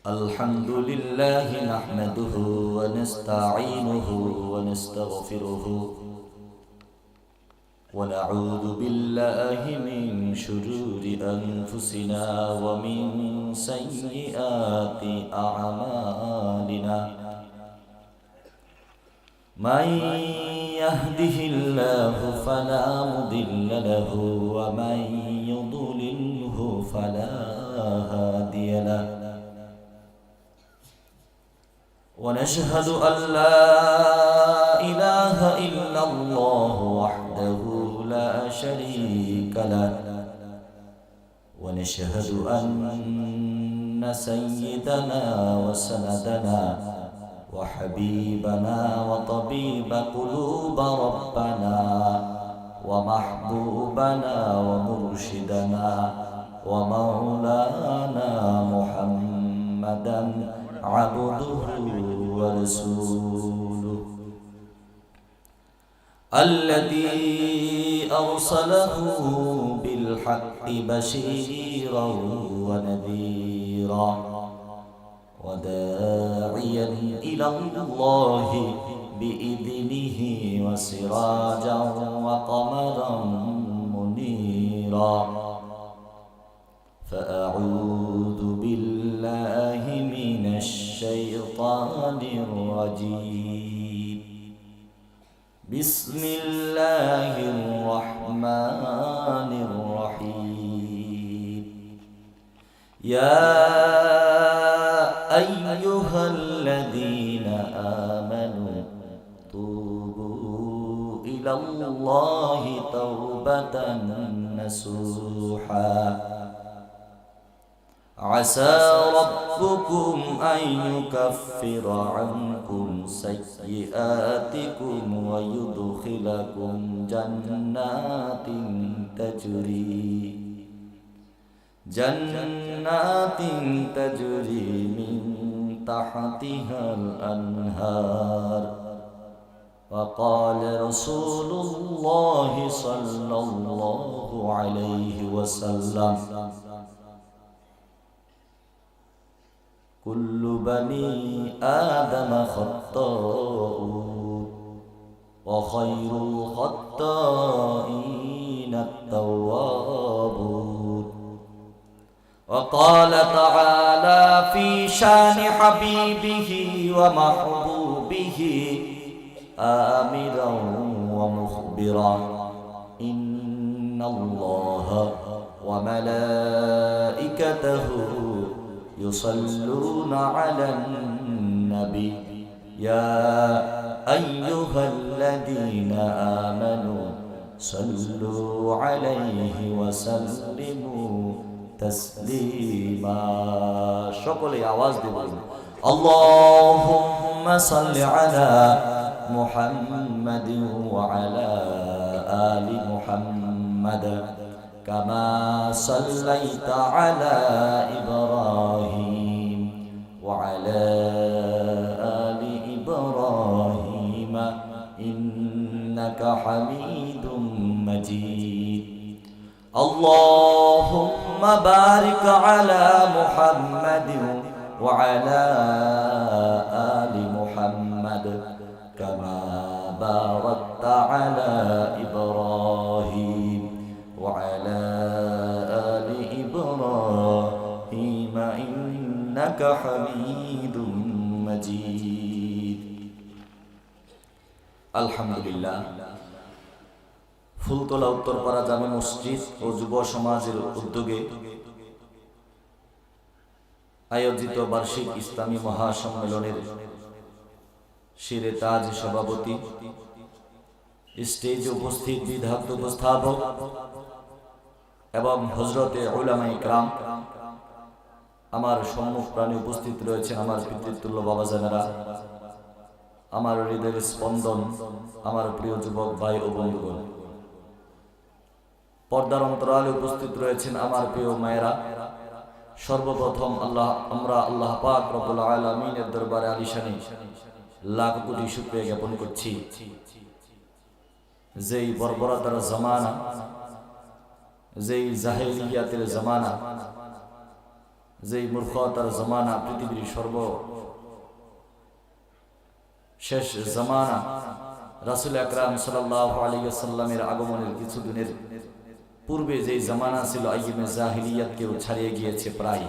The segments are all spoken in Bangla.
الحمد لله نحمده ونستعينه ونستغفره ونعوذ بالله من شرور أنفسنا ومن سيئات أعمالنا من يهده الله فلا مضل له ومن يضلله فلا هادي له ونشهد أن لا إله إلا الله وحده لا شريك له ونشهد أن سيدنا وسندنا وحبيبنا وطبيب قلوب ربنا ومحبوبنا ومرشدنا ومولانا محمدا عبده ورسوله الذي أرسله بالحق بشيرا ونذيرا وداعيا إلى الله بإذنه وسراجا وقمرا منيرا فأعوذ بالله من الشيطان الرجيم بسم الله الرحمن الرحيم يا أيها الذين آمنوا توبوا إلى الله توبة نصوحا عسى ربكم أن يكفر عنكم سيئاتكم ويدخلكم جنات تجري من تحتها الأنهار وقال رسول الله صلى الله عليه وسلم كل بني آدم خطاؤون وخير الخطائين التوابون وقال تعالى في شان حبيبه ومحبوبه آمرا ومخبرا إن الله وملائكته يصلون على النبي يا أيها الذين آمنوا صلوا عليه وسلموا تسليما شكرا آواز دبل اللهم صل على محمد وعلى آل محمد كما صليت على إبراهيم وعلى آل إبراهيم إنك حميد مجيد اللهم بارك على محمد وعلى آل محمد كما باركت على إبراهيم وعلى آل إبراهيم إنك حميد مجيد الحمد لله ফুলতলা উত্তরপাড়া জামে মসজিদ ও যুব সমাজের উদ্যোগে আয়োজিত বার্ষিক ইসলামী মহাসম্মেলনের শিরে তাজ সভাপতি স্টেজে উপস্থিত বিধাত উপস্থাপক এবং হযরতে উলামায়ে কেরাম আমার সম্মুখ প্রাণে উপস্থিত রয়েছেন আমার পিতৃতুল্য বাবাজানেরা আমার হৃদয়ের স্পন্দন আমার প্রিয় যুবক ভাই ও বন্ধুগণ পর্দার অন্তরালে উপস্থিত রয়েছেন আমার প্রিয় মায়েরা সর্বপ্রথম আমরা আল্লাহ পাক রব্বুল আলামিনের দরবারে আলিশানি লাখ কোটি শুকরিয়া জ্ঞাপন করছি যেই বর্বরতার জামানা যেই জাহেলিয়াতের জামানা যেই মূর্খতার জমানা, পৃথিবীর সর্ব শেষ জমানা, রাসূল আকরাম সাল্লাল্লাহু আলাইহি ওয়াসাল্লামের আগমনের কিছুদিনের পূর্বে যেই জামানা ছিল, আইয়ামে জাহিলিয়াতকেও ছাড়িয়ে গিয়েছে প্রায়।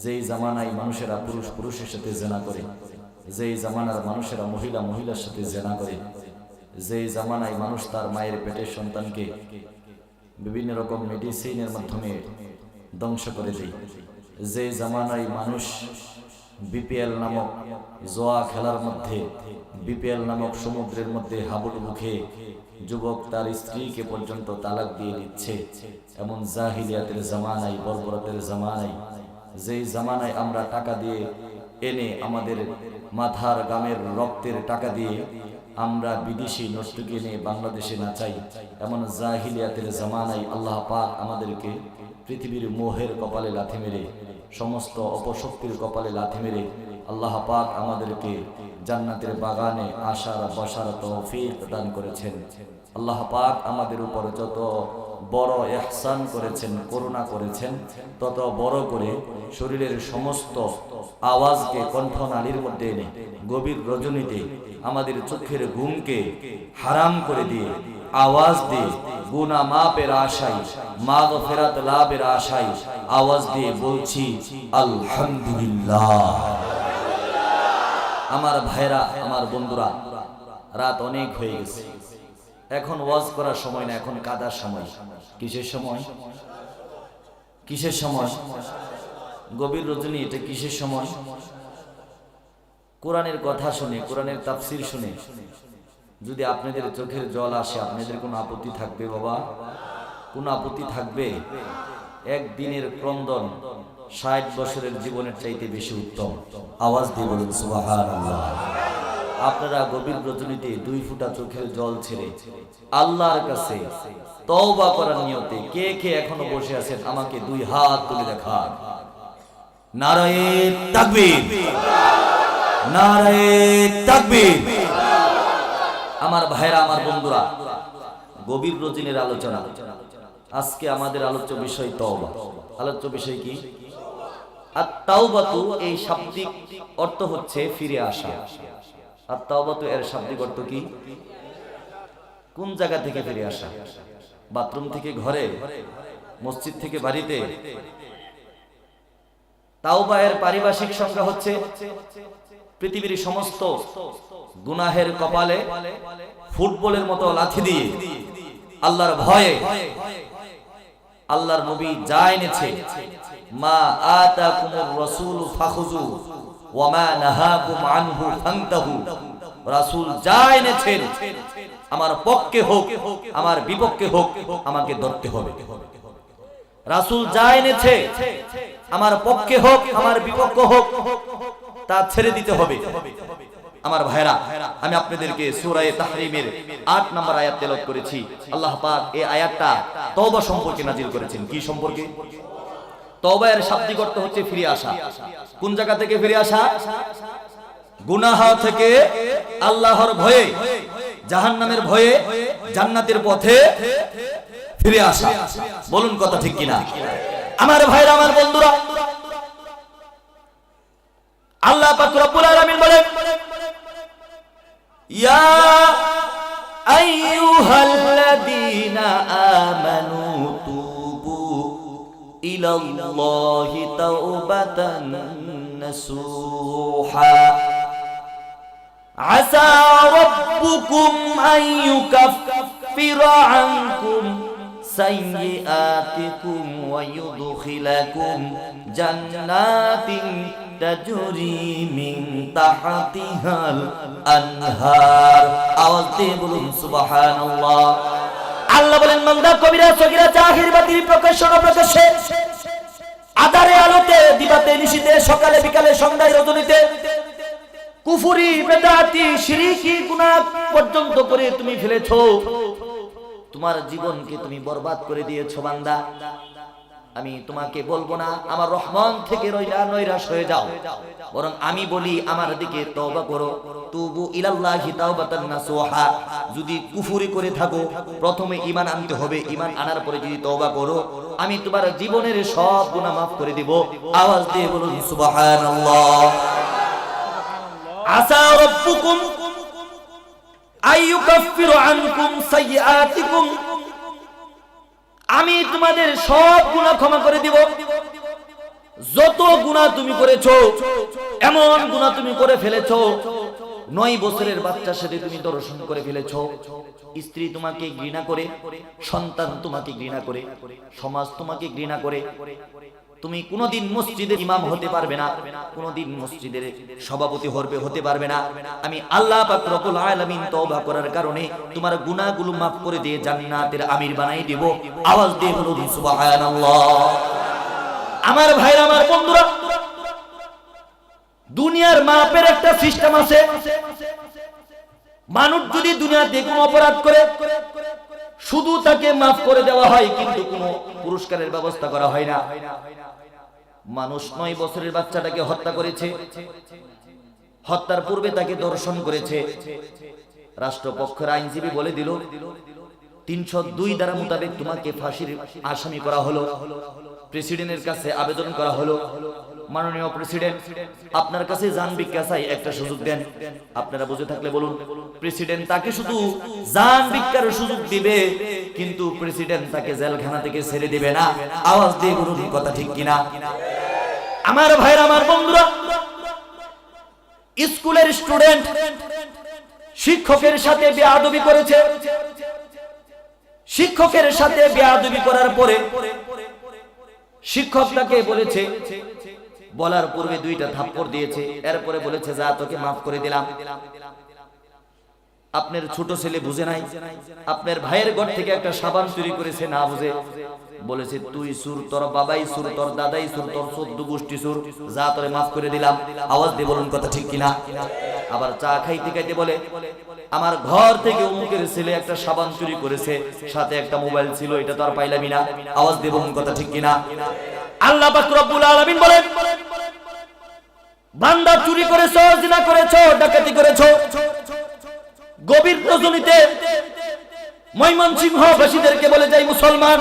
যেই জামানায় মানুষেরা পুরুষ পুরুষের সাথে জেনা করে, যেই জামানার মানুষেরা মহিলা মহিলার সাথে জেনা করে, যেই জামানায় মানুষ তার মায়ের পেটের সন্তানকে বিভিন্ন রকম মেডিসিনের মাধ্যমে ধ্বংস করে দেয়, যে জামানায় মানুষ বিপিএল নামক জোয়া খেলার মধ্যে, বিপিএল নামক সমুদ্রের মধ্যে হাবুডুবু খেয়ে যুবক তার স্ত্রীকে পর্যন্ত তালাক দিয়ে দিচ্ছে, এমন জাহিলিয়াতের জামানায়, বর্বরতের জামানায়, যেই জামানায় আমরা টাকা দিয়ে এনে আমাদের মাথার গামের রক্তের টাকা দিয়ে আমরা বিদেশি নর্তকী এনে বাংলাদেশে নাচাই, এমন জাহিলিয়াতের জামানায় আল্লাহ পাক আমাদেরকে পৃথিবীর মোহের কপালে লাথি মেরে, সমস্ত অপশক্তির কপালে লাথি মেরে আল্লাহ পাক আমাদেরকে জান্নাতের বাগানে আসার বসার তৌফিক দান করেছেন। আল্লাহ পাক আমাদের উপর যত বড় ইহসান করেছেন, করুণা করেছেন, তত বড় করে শরীরের সমস্ত আওয়াজকে কণ্ঠনালীর মধ্যে এনে গভীর রজনীতে আমাদের চোখের ঘুমকে হারাম করে দিয়ে আওয়াজ দিয়ে গুনাহ মাপের আশায়, মাগফিরাত লাভের আশায় আওয়াজ দিয়ে বলছি আলহামদুলিল্লাহ। আমার ভাইরা, আমার বন্ধুরা, রাত অনেক হয়ে গেছে, এখন ওয়াজ করার সময় না, এখন কাদার সময়। কিসের সময়? কিসের সময়? গভীর রজনী। এটা কিসের সময়? কোরআনের কথা শুনে, কোরআনের তাফসীর শুনে যদি আপনাদের চোখের জল আসে, আপনাদের কোনো আপত্তি থাকবে বাবা? কোনো আপত্তি থাকবে? একদিনের ক্রন্দন 60 বছরের জীবনের চাইতে বেশি উত্তম। আওয়াজ দিয়ে বলুন সুবহানাল্লাহ। আপনারা গভীর রজনীতে 2 ফোঁটা চোখের জল ছেড়ে আল্লাহর কাছে তওবা করার নিয়তে কে কে এখনো বসে আছেন আমাকে 2 হাত তুলে দেখান। নারায়ে তাকবীর, নারায়ে তাকবীর। আমার ভাইরা, আমার বন্ধুরা, গভীর রজনীর আলোচনা। আজকে আমাদের আলোচ্য বিষয় তওবা। আলোচ্য বিষয় কি? আত-তাওবাতু, এই শাব্দিক অর্থ হচ্ছে ফিরে আসা। আত-তাওবাতু এর শাব্দিক অর্থ কি? কোন জায়গা থেকে ফিরে আসা? বাথরুম থেকে ঘরে, মসজিদ থেকে বাড়িতে? তাওবা এর পারিভাষিক সংজ্ঞা হচ্ছে পৃথিবীর সমস্ত গুনাহের কপালে ফুটবলের মতো লাথি দিয়ে আল্লাহর ভয়ে আল্লাহর নবী যা এনেছে, মা আতাকুমুর রাসূল ফাখুযু ওয়া মা নাহাকুম আনহু ফান্তাহু, রাসূল যা এনেছেন আমার পক্ষে হোক আমার বিপক্ষে হোক আমাকে ধরতে হবে। রাসূল যা এনেছে আমার পক্ষে হোক আমার বিপক্ষে হোক তা ছেড়ে দিতে হবে। আমার ভাইরা, আমি আপনাদেরকে সূরা তাহরিমের 8 নম্বর আয়াত তেলাওয়াত করেছি। আল্লাহ পাক এই আয়াতটা তওবা সম্পর্কে নাজিল করেছেন। কি সম্পর্কে? তওবা এর শাব্দিক অর্থ হচ্ছে ফিরে আসা। কোন জায়গা থেকে ফিরে আসা? গুনাহ থেকে আল্লাহর ভয়ে, জাহান্নামের ভয়ে জান্নাতের পথে ফিরে আসা। বলুন কথা ঠিক কিনা? আমার ভাইরা, আমার বন্ধুরা, আল্লাহ পাক রব্বুল আলামিন বলেন, ইয়া আইয়ুহাল্লাযীনা আমানু তুবু ইলাল্লাহি তাওবাতান নাসুহা আসা রাব্বুকুম আন ইউকাফিরা আনকুম সাইয়্যাতিকুম ওয়া ইউদখিলাকুম জান্নাতিন তাজরি মিন তাহতিহাল আনহার। আওয়াজ দিয়ে বলুন সুবহানাল্লাহ। আল্লাহ বলেন, বান্দা কবিরা সগীরা জাহির বাতিল প্রকাশ্য অপ্রকাশ্যে, আধারে আলোতে, দিবাতে নিশিতে, সকালে বিকালে, সন্ধ্যায় রজনীতে, কুফরি বেদাতি শিরকি গুনাহ পর্যন্ত করে তুমি ফেলেছো। তোমার জীবনকে তুমি বরবাদ করে দিয়েছো বান্দা। আমি তোমাকে বলবো না আমার রহমান থেকে নৈরাশ হয়ে যাও, বরং আমি বলি আমার দিকে তওবা করো। তুবু ইলাল্লাহি তাওবাতান নাসুহা। যদি কুফরি করে থাকো প্রথমে ঈমান আনতে হবে, ঈমান আনার পরে যদি তওবা করো আমি তোমার জীবনের সব গুনাহ মাফ করে দিব। আওয়াজ দিয়ে বলুন সুবহানাল্লাহ। আসা রাব্বুকুম আইয়ুকাফিরু আনকুম সাইয়্যাতিকুম। আমি তোমাদের সব গুনাহ ক্ষমা করে দিব। যত গুনাহ তুমি করেছো, এমন গুনাহ তুমি করে ফেলেছো, 9 বছরের বাচ্চার সাথে তুমি দর্শন করে ফেলেছো, স্ত্রী তোমাকে ঘৃণা করে, সন্তান তোমাকে ঘৃণা করে, সমাজ তোমাকে ঘৃণা করে, তুমি কোনোদিন মসজিদের ইমাম হতে পারবে না, কোনোদিন মসজিদের সভাপতি হতে পারবে না। আমি আল্লাহ পাক রব্বুল আলামিন তওবা করার কারণে তোমার গুনাহগুলো মাফ করে দিয়ে জান্নাতের আমির বানাই দেব। আওয়াজ দিয়ে বলুন সুবহানাল্লাহ। আমার ভাইরা, আমার বন্ধুরা, দুনিয়ার মাপের একটা সিস্টেম আছে। মানুষ যদি দুনিয়াতে কোনো অপরাধ করে শুধু তাকে মাফ করে দেওয়া হয়, কিন্তু কোনো পুরস্কারের ব্যবস্থা করা হয় না। মানুষ 9 বছরের বাচ্চাটাকে হত্যা করেছে, হত্যার পূর্বে তাকে ধর্ষণ করেছে, রাষ্ট্রপক্ষের আইনজীবী বলে দিল 302 ধারা মোতাবেক তোমাকে ফাঁসির আসামি করা হলো। প্রেসিডেন্টের কাছে আবেদন করা হলো, মাননীয় প্রেসিডেন্ট আপনার কাছে জান ভিক্ষা চাই, একটা সুযোগ দেন। আপনারা বুঝে থাকলে বলুন, প্রেসিডেন্ট তাকে শুধু জান ভিক্ষার সুযোগ দিবে, কিন্তু প্রেসিডেন্ট তাকে জেলখানা থেকে ছেড়ে দিবে না। আওয়াজ দিয়ে বলুন কথা ঠিক কিনা। আমার ভাইরা, আমার বন্ধুরা, স্কুলের স্টুডেন্ট শিক্ষকের সাথে বেয়াদবি করেছে, শিক্ষকের সাথে বেয়াদবি করার পরে শিক্ষক তাকে বলেছে, বলার পূর্বে 2টা থাপ্পড় দিয়েছে, এরপরে বলেছে যা তোকে মাফ করে দিলাম। আপনার ছোট ছেলে বুঝে নাই, আপনার ভাইয়ের ঘর থেকে একটা সাবান চুরি করেছে, না বুঝে বলেছে তুই সুর, তোর বাবাই সুর, তোর দাদাই সুর, তোর 14 গোষ্ঠী সুর, যা তোরে মাফ করে দিলাম। আওয়াজ দিয়ে বলুন কথা ঠিক কিনা। আবার চা খাইতে খাইতে বলে আমার ঘর থেকে অমুকের ছেলে একটা সাবান চুরি করেছে, সাথে একটা মোবাইল ছিল, এটা তো আর পাইলামই না। আওয়াজ দিয়ে বলুন কথা ঠিক কিনা। আল্লাহ পাক রব্বুল আলামিন বলেন, বান্দা চুরি করেছো, জিনা করেছো, ডাকাতি করেছো, গভীর রজনীতে ময়মনসিংহবাসীদেরকে বলে যাই মুসলমান,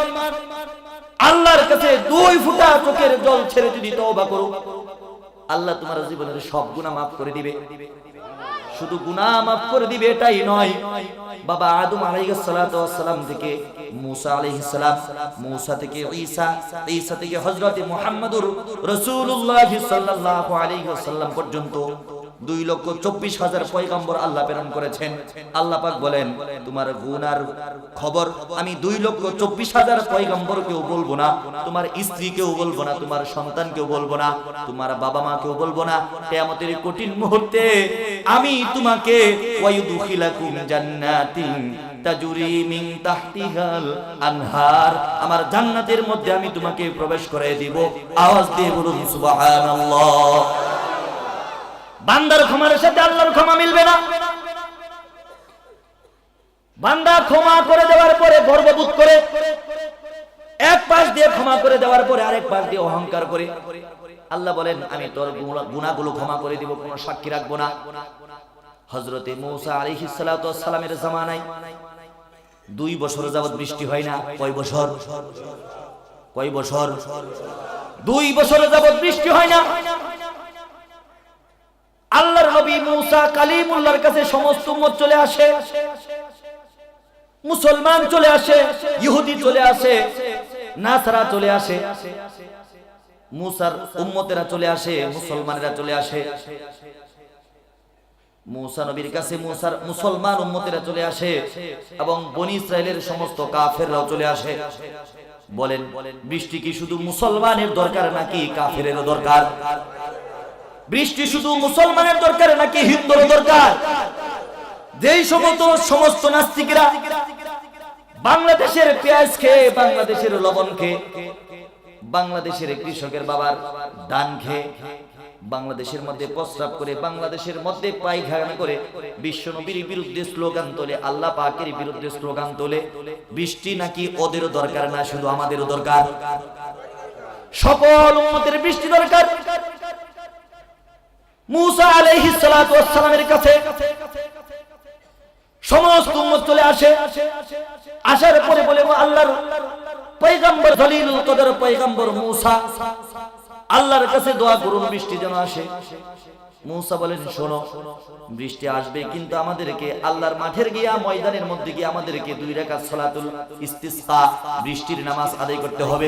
আল্লাহর কাছে 2 ফোঁটা চোখের জল ছেড়ে যদি তওবা করো, আল্লাহ তোমার জীবনের সব গুনাহ মাফ করে দিবে। শুধু গুনাহ মাফ করে দিবে এটাই নয়, বাবা আদম আলাইহিস সালাতু ওয়াস সালাম থেকে মুসা আলাইহিস সালাম, মুসা থেকে ঈসা, ঈসা থেকে হযরত মুহাম্মদুর রাসূলুল্লাহ সাল্লাল্লাহু আলাইহি ওয়াসাল্লাম পর্যন্ত 2,24,000 পয়গম্বর আল্লাহ প্রেরণ করেছেন। আল্লাহ পাক বলেন তোমার গুনার খবর আমি 2,24,000 পয়গম্বরকেও বলবো না, তোমার স্ত্রীকেও বলবো না, তোমার সন্তানকেও বলবো না, তোমার বাবা মাকেও বলবো না। কিয়ামতের কঠিন মুহূর্তে আমি তোমাকে ওয়ায়ুদখিলাকুম জান্নাতিন তাজরি মিন তাহতিহাল আনহার, আমার জান্নাতের মধ্যে আমি তোমাকে প্রবেশ করিয়ে দিব। আওয়াজ দিয়ে বলুন সুবহানাল্লাহ। বান্দার ক্ষমার সাথে আল্লাহর ক্ষমা মিলবে না। বান্দা ক্ষমা করে দেওয়ার পরে গর্ববোধ করে, এক পাশ দিয়ে ক্ষমা করে দেওয়ার পরে আরেক পাশ দিয়ে অহংকার করে, আল্লাহ বলেন আমি তোর গুনাহগুলো ক্ষমা করে দিব, কোনো সাক্ষী রাখবো না। হযরতে মূসা আলাইহিস সালাতু ওয়াস সালামের জামানায় 2 বছর যাবত বৃষ্টি হয় না। কয় বছর? 2 বছর যাবত বৃষ্টি হয় না। আল্লাহর নবী মূসা কালিমুল্লাহর কাছে সমস্ত উম্মত চলে আসে, মুসলমান চলে আসে, ইহুদি চলে আসে, নাসারা চলে আসে, মূসার উম্মতেরা চলে আসে, মুসলমানেরা চলে আসে। মূসা নবীর কাছে মূসার মুসলমান উম্মতেরা চলে আসে এবং বনি ইসরাইলের সমস্ত কাফেররাও চলে আসে। বলেন বৃষ্টি কি শুধু মুসলমানের দরকার নাকি কাফেরেরও দরকার? বৃষ্টি শুধু মুসলমানের দরকার নাকি হিন্দুর দরকার? যেই সমস্ত নাস্তিকরা বাংলাদেশের পেঁয়াজ খেয়ে, বাংলাদেশের লবণ খেয়ে, বাংলাদেশের কৃষকের বাবার ধান খেয়ে, বাংলাদেশের মধ্যে প্রস্রাব করে, বাংলাদেশের মধ্যে পায়খানা করে বিশ্ব নবীর বিরুদ্ধে স্লোগান তোলে, আল্লাহ পাকের বিরুদ্ধে স্লোগান তোলে, বৃষ্টি নাকি ওদেরও দরকার না, শুধু আমাদেরও দরকার। সকল উম্মতের বৃষ্টি দরকার। মুসা আলাইহিস সালাতু ওয়াস সালামের কাছে সমস্ত উম্মত চলে আসে। আসার পরে বলে আল্লাহর পয়গম্বর খলিলুল কদর পয়গম্বর মুসা আল্লাহর কাছে দোয়া করুন বৃষ্টি যেন আসে। মুসা বলেন শোনো, বৃষ্টি আসবে কিন্তু আমাদেরকে আল্লাহর মাঠের গিয়া ময়দানের মধ্যে গিয়ে আমাদেরকে 2 রাকাত সালাতুল ইস্তিসকা বৃষ্টির নামাজ আদায় করতে হবে।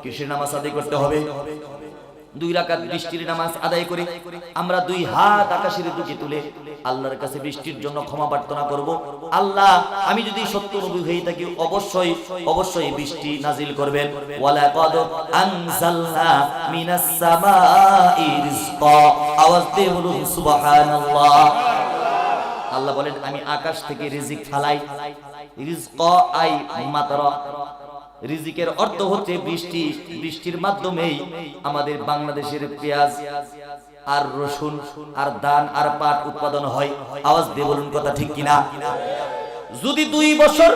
কিসের নামাজ আদায় করতে হবে? 2 রাকাত বৃষ্টির নামাজ আদায় করে আমরা 2 হাত আকাশের দিকে তুলে আল্লাহর কাছে বৃষ্টির জন্য ক্ষমা প্রার্থনা করব। আল্লাহ, আমি যদি সত্য নবী হয়ে থাকি অবশ্যই অবশ্যই বৃষ্টি নাজিল করবেন। ওয়ালা কাদ আনজালনা মিনাস সামাই রিজকা, আওয়াজ দিয়ে বলুন সুবহানাল্লাহ। আল্লাহ বলেন আমি আকাশ থেকে রিজিক ফেলাই। রিজকা আই মাতারা, রিজিকের অর্থ হচ্ছে বৃষ্টি। বৃষ্টির মাধ্যমেই আমাদের বাংলাদেশের পেঁয়াজ আর রসুন আর ধান আর পাট উৎপাদন হয়। আওয়াজ দিয়ে বলুন কথা ঠিক কিনা? যদি 2 বছর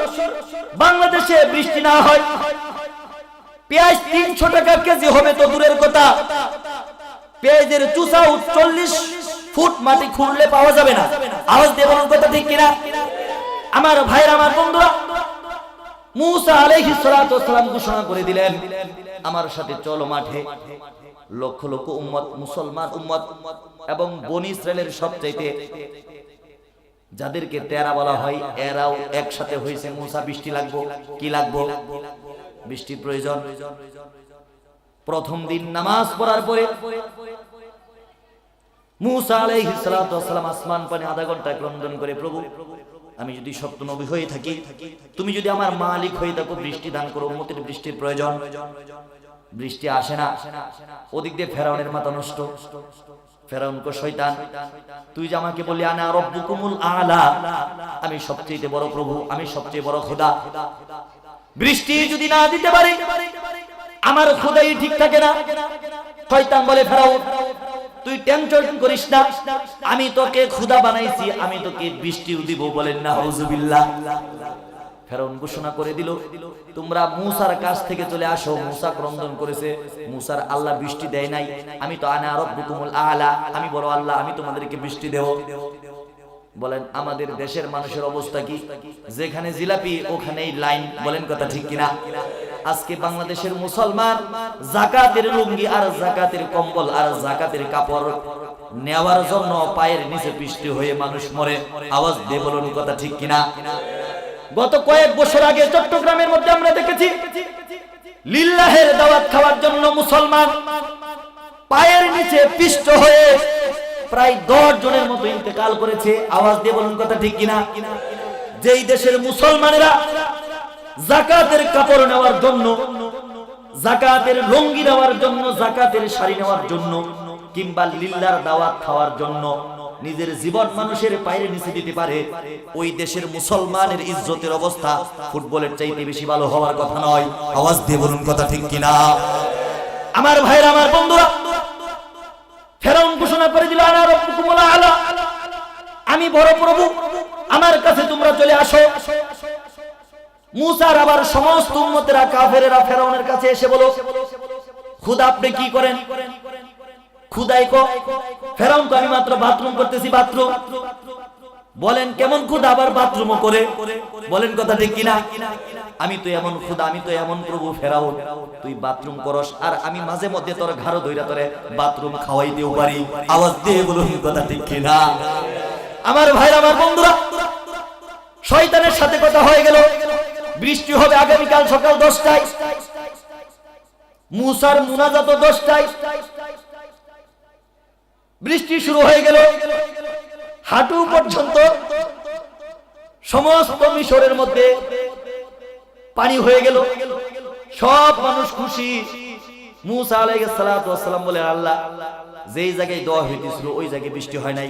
বাংলাদেশে বৃষ্টি না হয়, পেঁয়াজ 300 টাকা কেজি হবে তো দূরের কথা, পেঁয়াজের চুষা 40 ফুট মাটি খুঁড়লে পাওয়া যাবে না। আওয়াজ দিয়ে বলুন কথা ঠিক কিনা? আমার ভাইরা, আমার বন্ধুরা, মুসা আলাইহিস সালাতু ওয়াস সালাম ঘোষণা করে দিলেন আমার সাথে চলো মাঠে। লক্ষ লক্ষ উম্মত, মুসলমান উম্মত এবং বনি ইসরাইলের সবচাইতে যাদেরকে তেরা বলা হয় এরাও একসাথে হয়েছে। মুসা বৃষ্টি লাগবো, কি লাগবো? বৃষ্টির প্রয়োজন। প্রথম দিন নামাজ পড়ার পরে মুসা আলাইহিস সালাতু ওয়াস সালাম আসমান পানে আধা ঘন্টা ক্রন্দন করে, প্রভু আমি যদি সত্য নবী হয়ে থাকি, তুমি যদি আমার মালিক হয়ে থাকো, বৃষ্টি দান করো, উম্মতের বৃষ্টির প্রয়োজন। বৃষ্টি আসে না। ওদিক দিয়ে ফেরাউনের মাথা নষ্ট। ফেরাউন কো শয়তান, তুই যে আমাকে বললি আনা রাব্বুকুমুল আলা, আমি সবচেয়ে বড় প্রভু, আমি সবচেয়ে বড় খোদা, বৃষ্টি যদি না দিতে পারি আমার খোদাই ঠিক থাকে না। শয়তান বলে ফেরাউন তুই টেনশন করিস না, আমি তোকে খোদা বানাইছি, আমি তোকে বৃষ্টিও দিব। বলেন নাউজুবিল্লাহ। ফেরাউন ঘোষণা করে দিল তোমরা মুসার কাছ থেকে চলে আসো। মুসা ক্রন্দন করেছে, মুসার আল্লাহ বৃষ্টি দেয় নাই, আমি তো আনা রাব্বুকুমুল আলা, আমি বড় আল্লাহ, আমি তোমাদেরকে বৃষ্টি দেব। বলেন আমাদের দেশের মানুষের অবস্থা কি? যেখানে জিলাপি ওখানেই লাইন। বলেন কথা ঠিক কিনা? আজকে বাংলাদেশের মুসলমান যাকাতের লুঙ্গি আর যাকাতের কম্বল আর যাকাতের কাপড় নেওয়ার জন্য পায়ের নিচে বৃষ্টি হয়ে মানুষ মরে। আওয়াজ দিয়ে বলুন কথা ঠিক কিনা? গত কয়েক বছর আগে চট্টগ্রামের মধ্যে আমরা দেখেছি লিল্লাহের দাওয়াত খাওয়ার জন্য মুসলমান পায়ের নিচে পিষ্ট হয়ে প্রায় 10 জনের মতো ইন্তেকাল করেছে। আওয়াজ দিয়ে বলুন কথা ঠিক কিনা? যেই দেশের মুসলমানেরা যাকাতের কাপড় নেওয়ার জন্য, যাকাতের লুঙ্গি নেওয়ার জন্য, যাকাতের শাড়ি নেওয়ার জন্য কিংবা লিল্লাহর দাওয়াত খাওয়ার জন্য নিজের জীবন মানুষের পায়ের নিচে দিতে পারে, ওই দেশের মুসলমানের ইজ্জতের অবস্থা ফুটবলের চাইতে বেশি ভালো হওয়ার কথা নয়। আওয়াজ দিয়ে বলুন কথা ঠিক কিনা? আমার ভাইরা, আমার বন্ধুরা, ফেরাউন ঘোষণা করে দিল আনা রাব্বুকুমুল আলা, আমি বড় প্রভু, আমার কাছে তোমরা চলে আসো। মুসার আবার সমস্ত উম্মতেরা কাফেরেরা ফেরাউনের কাছে এসে বলো খুদা আপনি কি করেন? খুদাই কো ফেরাউন তো আমি মাত্র বাথরুম করতেছি, বাথরুম। বলেন কেমন খুদা আবার বাথরুমও করে? বলেন কথা ঠিক কিনা? আমি তো এমন খুদা, আমি তো এমন প্রভু ফেরাউন, তুই বাথরুম করস আর আমি মাঝে মধ্যে তোর ঘাড় ধইরা তোরে বাথরুম খাওয়াই দিও পারি। আওয়াজ দিয়ে বলুন কথা ঠিক কিনা? আমার ভাইরা, আমার বন্ধুরা, শয়তানের সাথে কথা হয়ে গেল। বৃষ্টি হবে আগামীকাল সকাল 10টায়, মুসার মুনাজাত 10টায়। বৃষ্টি শুরু হয়ে গেল হাঁটু পর্যন্ত, সমস্ত মিশরের মধ্যে পানি হয়ে গেল, সব মানুষ খুশি। মুসা আলাইহিস সালাতু ওয়াস সালাম বলে আল্লাহ যেই জায়গায় দোয়া হইতেছিল ওই জায়গায় বৃষ্টি হয় নাই,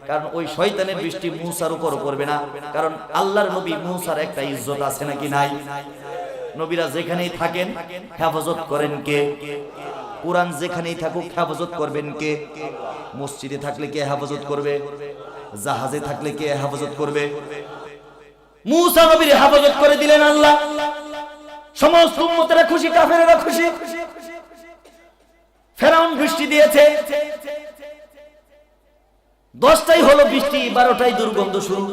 কারণ ওই শয়তানের বৃষ্টি মুসার উপর পড়বে না, কারণ আল্লাহর নবী মুসার একটা ইজ্জত আছে নাকি নাই? নবীরা যেখানেই থাকেন হেফাজত করেন কে? কুরআন যেখানেই থাকুক হেফাজত করবেন কে? মসজিদে থাকলে কে হেফাজত করবে? জাহাজে থাকলে কে হেফাজত করবে? মুসা নবীর হেফাজত করে দিলেন আল্লাহ। সমস্ত উম্মতেরা খুশি, কাফেরেরা খুশি। ফেরাউন বৃষ্টি দিয়েছে, 10টাই হলো বৃষ্টি, 12টাই দুর্গন্ধ শুরু।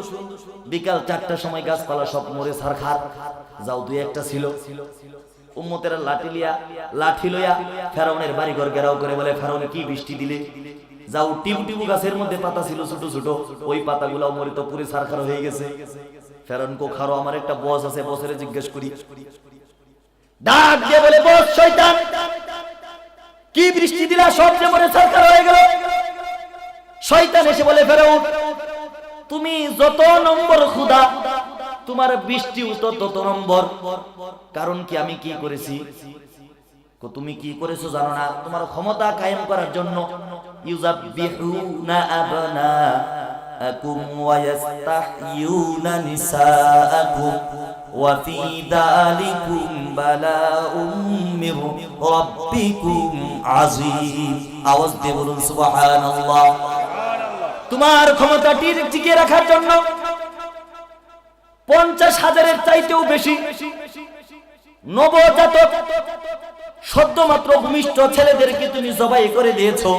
বিকাল 4টার সময় গাছপালা সব মরে ছারখার, যাও দুই একটা ছিল। উম্মতেরা লাঠি লইয়া ফেরাউনের বাড়িঘর ঘেরাও করে বলে, ফেরাউন কি বৃষ্টি দিলে? যাও টিবু গাছের মধ্যে পাতা ছিল ছোট ছোট, ওই পাতাগুলো মরিত পুরে ছারখার হয়ে গেছে। ফেরাউন কো খারো, আমার একটা বস আছে, বসেরে জিজ্ঞেস করি। ডাক দিয়ে বলে, বস শয়তান, কি বৃষ্টি দিলা? সব যে মরে ছারখার হয়ে গেল। শয়তান এসে বলে, ফেরাউন তুমি যত নম্বর খোদা, তোমার বৃষ্টিও তত নম্বর। কারণ কি, আমি কি করেছি? তুমি কি করেছো জানো না? তোমার ক্ষমতা কায়েম করার জন্য ইউযাবিহুনা আবনাআকুম ওয়া ইস্তাহয়ুনা নিসাআকুম ওয়া ফি যালিকুম বালাউম মির রাব্বিকুম আযীম। আওয়াজ দিয়ে বলুন সুবহানাল্লাহ। তোমার ক্ষমতা টিকিয়ে রাখার জন্য 50,000-এর চাইতেও বেশি নবজাতক সদ্যমাত্র ভূমিষ্ঠ ছেলেদেরকে তুমি জবাই করে দিয়েছো,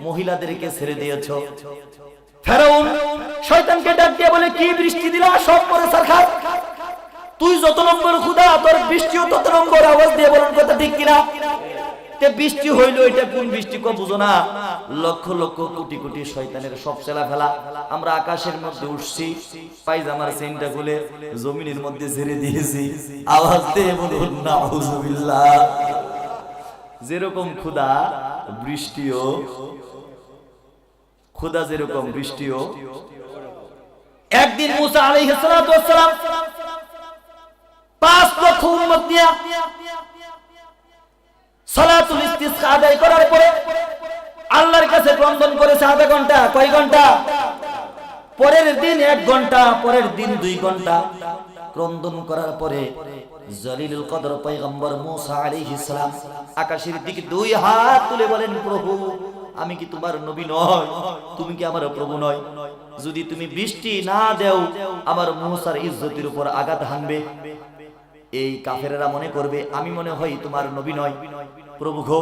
মহিলাদেরকে ছেড়ে দিয়েছো। ফেরাউন শয়তানকে ডাক দিয়ে বলে, কি বৃষ্টি দিলা? সব পরে ছারখার। তুই যত নম্বর খোদা, তোর বৃষ্টিও তত নম্বর। আওয়াজ দিয়ে বলুন কথা ঠিক কিনা? বৃষ্টি হইলো, এটা কোন বৃষ্টি কো বুঝো না? লক্ষ লক্ষ কোটি কোটি শয়তানের সব চেলা ফেলা। আমরা আকাশের মধ্যে উঠছি, পায়জামার চেইনটা খুলে জমিনের মধ্যে ছেড়ে দিয়েছি। আওয়াজ দিয়ে বলুন নাউযুবিল্লাহ। যেরকম খোদা বৃষ্টিও, খোদা যেরকম বৃষ্টিও। একদিন মুসা আলাইহিস সালাতু ওয়াস সালাম 5 লক্ষ উম্মত নিয়ে সালাতুল ইস্তিসকা আদায় করার পরে আল্লাহর কাছে ক্রন্দন করেছে আধা ঘন্টা। কয় ঘন্টা? পরের দিন 1 ঘন্টা, পরের দিন 2 ঘন্টা ক্রন্দন করার পরে জলিলুল কদর পয়গম্বর মুসা আলাইহিস সালাম আকাশের দিকে 2 হাত তুলে বলেন, প্রভু আমি কি তোমার নবী নয়? তুমি কি আমার প্রভু নয়? যদি তুমি বৃষ্টি না দাও, আমার মুসার ইজ্জতের উপর আঘাত হানবে। এই কাফেরেরা মনে করবে আমি মনে হয় তোমার নবী নয়। প্রভু গো,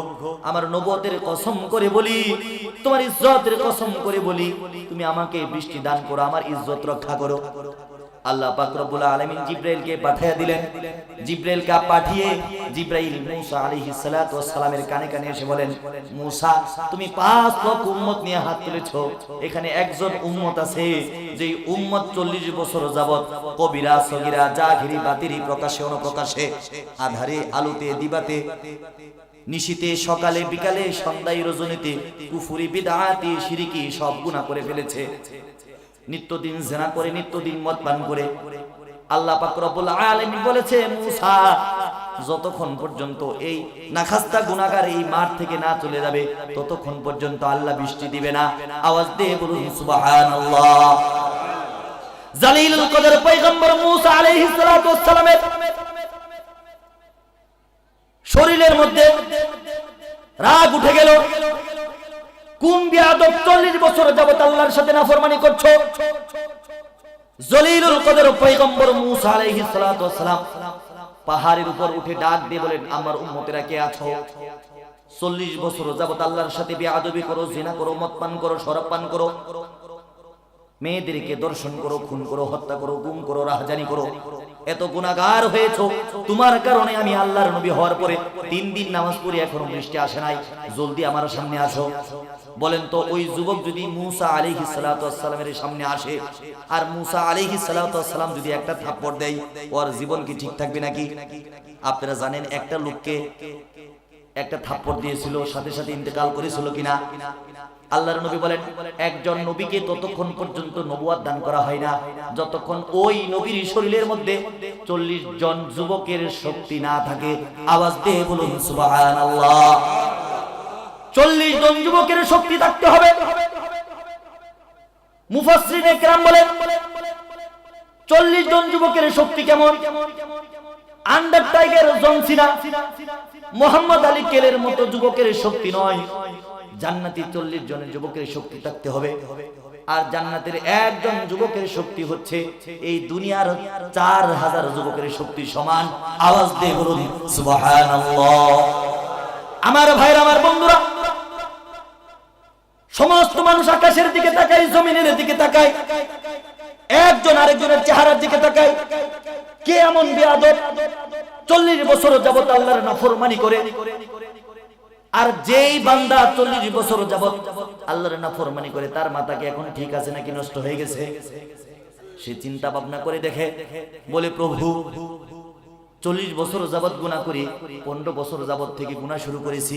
আমার নবুয়তের কসম করে বলি, তোমার ইজ্জতের কসম করে বলি, তুমি আমাকে বৃষ্টি দান করো, আমার ইজ্জত রক্ষা করো। আল্লাহ পাক রব্বুল আলামিন জিবরাইলকে পাঠিয়ে দিলেন। জিবরাইলকে পাঠিয়ে জিবরাইল মুসা আলাইহিস সালাতু ওয়াস সালামের কানে কানে এসে বলেন, মুসা তুমি 5 লক্ষ উম্মত নিয়ে হাত তুলেছো, এখানে একজন উম্মত আছে যে উম্মত 40 বছর যাবত কবিরা সগীরা জাহিরি বাতিরি প্রকাশে অনুপ্রকাশে আধারে আলোতে দিবাতে নিশিতে সকালে বিকালে সন্ধ্যায় রজনীতে কুফরি বিদআতি শিরকি সব গুনাহ করে ফেলেছে। নিত্যদিন জিনা করে, নিত্যদিন মদ পান করে। আল্লাহ পাক রব্বুল আলামিন বলেছে, মুসা যতক্ষণ পর্যন্ত এই নাখাস্তা গুনাহগার এই মাঠ থেকে না চলে যাবে, ততক্ষণ পর্যন্ত আল্লাহ বৃষ্টি দিবে না। আওয়াজ দিয়ে বলুন সুবহানাল্লাহ। জলিলুল কদর পয়গম্বর মুসা আলাইহিস সালাতু ওয়াস সালামের শরীরের মধ্যে রাগ উঠে গেল। কোন বিয়াদব 40 বছর যাবত আল্লাহর সাথে নাফরমানি করছো? জলিলুল কদর পয়গম্বর মুসা আলাইহিস সালাতু ওয়াস সালাম পাহাড়ের উপর উঠে ডাক দিয়ে বলেন, আমার উম্মতেরা কে আছো? 40 বছর যাবত আল্লাহর সাথে বিয়াদবি করো, জিনা করো, মদ পান করো, শরাব পান করো, মেয়েদেরকে দর্শন করো, খুন করো, হত্যা করো, গুম করো, রাহজানি করো, এত গুনাহগার হয়েছো। তোমার কারণে আমি আল্লাহর নবী হওয়ার পরে 3 দিন নামাজ পড়ি, এখনো বৃষ্টি আসে নাই, জলদি আমার সামনে আসো। বলেন তো ওই যুবক যদি মুসা আলাইহিস সালাতু ওয়াস সালামের সামনে আসে আর মুসা আলাইহিস সালাতু ওয়াস সালাম যদি একটা থাপ্পড় দেয়, ওর জীবন কি ঠিক থাকবে নাকি? আপনারা জানেন একটা লোককে একটা থাপ্পড় দিয়েছিল, সাথে সাথে ইন্তেকাল করেছিল কিনা? আল্লাহর নবী বলেন, একজন নবীকে ততক্ষণ পর্যন্ত নবুয়ত দান করা হয় না যতক্ষণ ওই নবীর শরীরের মধ্যে 40 জন যুবকের শক্তি না থাকে। আওয়াজ দিয়ে বলুন সুবহানাল্লাহ। 40 জন যুবকের শক্তি থাকতে হবে। মুফাসসিরিনে কেরাম বলেন 40 জন যুবকের শক্তি কেমন? আন্ডার টাইগার জন সিনা, মোহাম্মদ আলী কেলের মতো যুবকের শক্তি নয়। জান্নাতি 40 জনের যুবকের শক্তি থাকতে হবে। আর জান্নাতের একজন যুবকের শক্তি হচ্ছে এই দুনিয়ার 4000 যুবকের শক্তি সমান। আওয়াজ দিয়ে বলুন সুবহানাল্লাহ। আমার ভাইরা, আমার বন্ধুরা, সমস্ত মানুষ আকাশের দিকে তাকায়, জমিনের দিকে তাকায়, একজন আরেকজনের চেহারার দিকে তাকায়। কে এমন বেয়াদব 40 বছর যাবত আল্লাহর নাফরমানি করে? আর যেই বান্দা 40 বছর যাবত আল্লাহর নাফরমানি করে, তার মাথা কি এখন ঠিক আছে নাকি নষ্ট হয়ে গেছে? সে চিন্তা ভাবনা করে দেখে, বলে প্রভু 40 বছর যাবত গুনাহ করি, 15 বছর যাবত থেকে গুনাহ শুরু করেছি,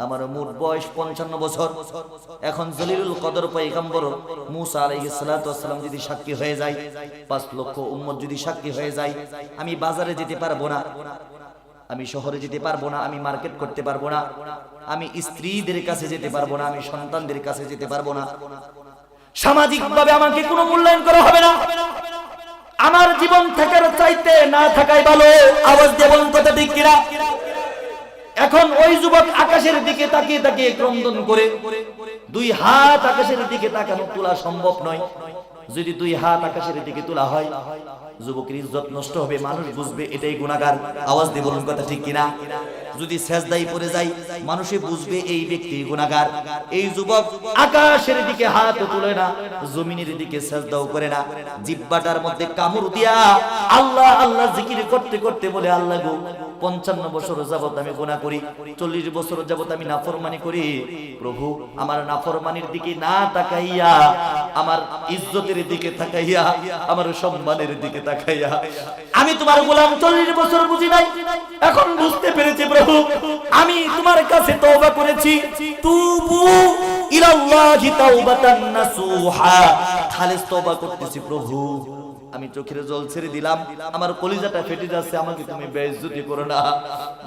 আমার মোট বয়স 55 বছর। এখন জলিলুল কদর পয়গম্বর মুসা আলাইহিস সালাতু ওয়াস সালাম যদি সাক্ষী হয়ে যায়, 5 লক্ষ উম্মত যদি সাক্ষী হয়ে যায়, আমি বাজারে যেতে পারবো না, আমি শহরে যেতে পারবো না, আমি মার্কেট করতে পারবো না, আমি স্ত্রীদের কাছে যেতে পারবো না, আমি সন্তানদের কাছে যেতে পারবো না, সামাজিকভাবে আমাকে কোনো মূল্যায়ন করা হবে না, আমার জীবন থাকার চাইতে না থাকাই ভালো। আওয়াজ দিয়ে বলুন কথা ঠিক কিনা? এখন ওই যুবক আকাশের দিকে তাকিয়ে তাকিয়ে ক্রন্দন করে, 2 হাত আকাশের দিকে তাকানো তোলা সম্ভব নয়। যদি 2 হাত আকাশের দিকে তোলা হয়, যুবকের ইজ্জত নষ্ট হবে, মানুষ বুঝবে এটাই গুনাহগার। আওয়াজ দিয়ে বলুন কথা ঠিক কিনা? যদি সেজদায় পড়ে যায়, মানুষে বুঝবে এই ব্যক্তি গুনাহগার। এই যুবক আকাশের দিকে হাত তুলে না, জমিনের দিকে সেজদাও করে না, জিহ্বাটার মধ্যে কামড় দিয়া আল্লাহ আল্লাহ জিকির করতে করতে বলে, আল্লাহ গো 55 বছর যাবত আমি গুনাহ করি, 40 বছর যাবত আমি নাফরমানি করি, প্রভু আমার নাফরমানির দিকে না তাকাইয়া, আমার ইজ্জতের দিকে তাকাইয়া, আমার সম্মানের দিকে তাকাইয়া, আমি তোমার গোলাম 40 বছর বুঝি নাই, এখন বুঝতে পেরেছি প্রভু, আমি তোমার কাছে তওবা করেছি। তুবু ইলাল্লাহি তাওবাতান নাসুহা, খালিস তওবা করতেছি প্রভু, আমি চোখের জল ছেড়ে দিলাম, আমার কলিজাটা ফেটে যাচ্ছে, আমাকে তুমি বেইজ্জতি করো না,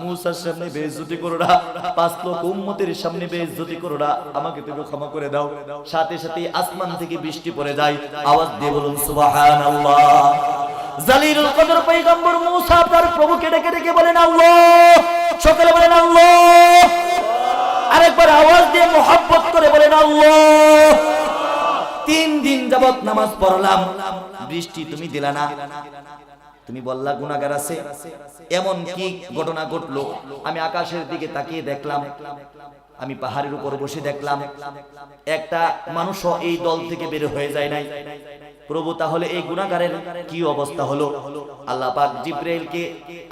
মুসার সামনে বেইজ্জতি করো না, 5 লক্ষ উম্মতের সামনে বেইজ্জতি করো না, আমাকে তুমি ক্ষমা করে দাও। সাথে সাথে আসমান থেকে বৃষ্টি পড়ে যায়। আওয়াজ দিয়ে বলুন সুবহানাল্লাহ। জালিলুল কদর পয়গম্বর মুসা তার প্রভুকে ডেকে ডেকে বলেন আল্লাহ, সকলে বলেন আল্লাহ, আরেকবার আওয়াজ দিয়ে মোহাব্বত করে বলেন আল্লাহ। 3 দিন যাবত নামাজ পড়লাম, বৃষ্টি তুমি দিলা না, তুমি বললা গুনাহগার আছে। এমন কি ঘটনা ঘটলো, আমি আকাশের দিকে তাকিয়ে দেখলাম, আমি পাহাড়ের উপর বসে দেখলাম একটা মানুষও এই দল থেকে বের হয়ে যায় নাই। প্রভু তাহলে এই গুনাহগারের কি অবস্থা হলো? আল্লাহ পাক জিবরাইলকে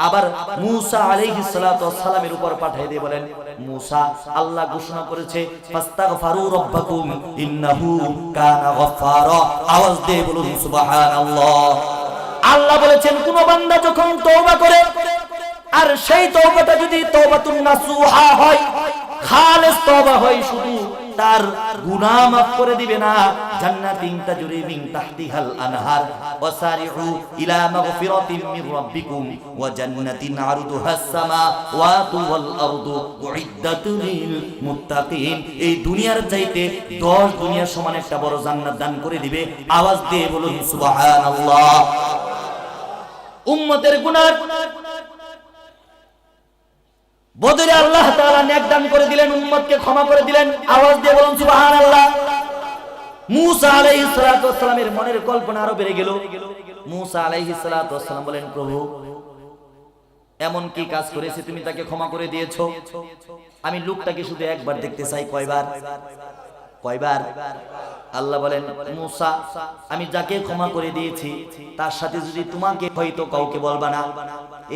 আবার মুসা আলাইহিস সালাতু ওয়াস সালামের উপর পাঠিয়ে দিয়ে বলেন, মুসা আল্লাহ ঘোষণা করেছে ফাস্তাগফিরু রাব্বাকুম ইন্নাহু কানা গফফারা। আওয়াজ দিয়ে বলুন সুবহানাল্লাহ। আল্লাহ বলেছেন কোন বান্দা যখন তওবা করে, আর সেই তওবাটা যদি তওবাতুন নাসুহা হয়, খালেস তওবা হয়, শুধু তার গুনাহ মাফ করে দিবে না, জান্নাতিন তাজরি মিন তাহতিহাল আনহার ওয়াসারিউ ইলা মাগফিরাতিন মির রাব্বিকুম ওয়া জান্নাতিন আরদুহাস সামাওয়াতু ওয়াল আরদু উইদ্দাতু লিল মুত্তাকিন। এই দুনিয়ার চাইতে 10 দুনিয়ার সমান একটা বড় জান্নাত দান করে দিবে। আওয়াজ দিয়ে বলুন সুবহানাল্লাহ। উম্মতের গুনাহ বদরে আল্লাহ তাআলা নেক দান করে দিলেন, উম্মতকে ক্ষমা করে দিলেন। আওয়াজ দিয়ে বলুন সুবহানাল্লাহ। মুসা আলাইহিস সালাতু ওয়াস সালামের মনের কল্পনা আরো বেড়ে গেল। মুসা আলাইহিস সালাতু ওয়াস সালাম বলেন, প্রভু এমন কি কাজ করেছে তুমি তাকে ক্ষমা করে দিয়েছো? আমি লোকটাকে শুধু একবার দেখতে চাই। কয়বার? কয়বার? আল্লাহ বলেন, মুসা আমি যাকে ক্ষমা করে দিয়েছি তার সাথে যদি তোমাকে হয়তো কাউকে বলবা না,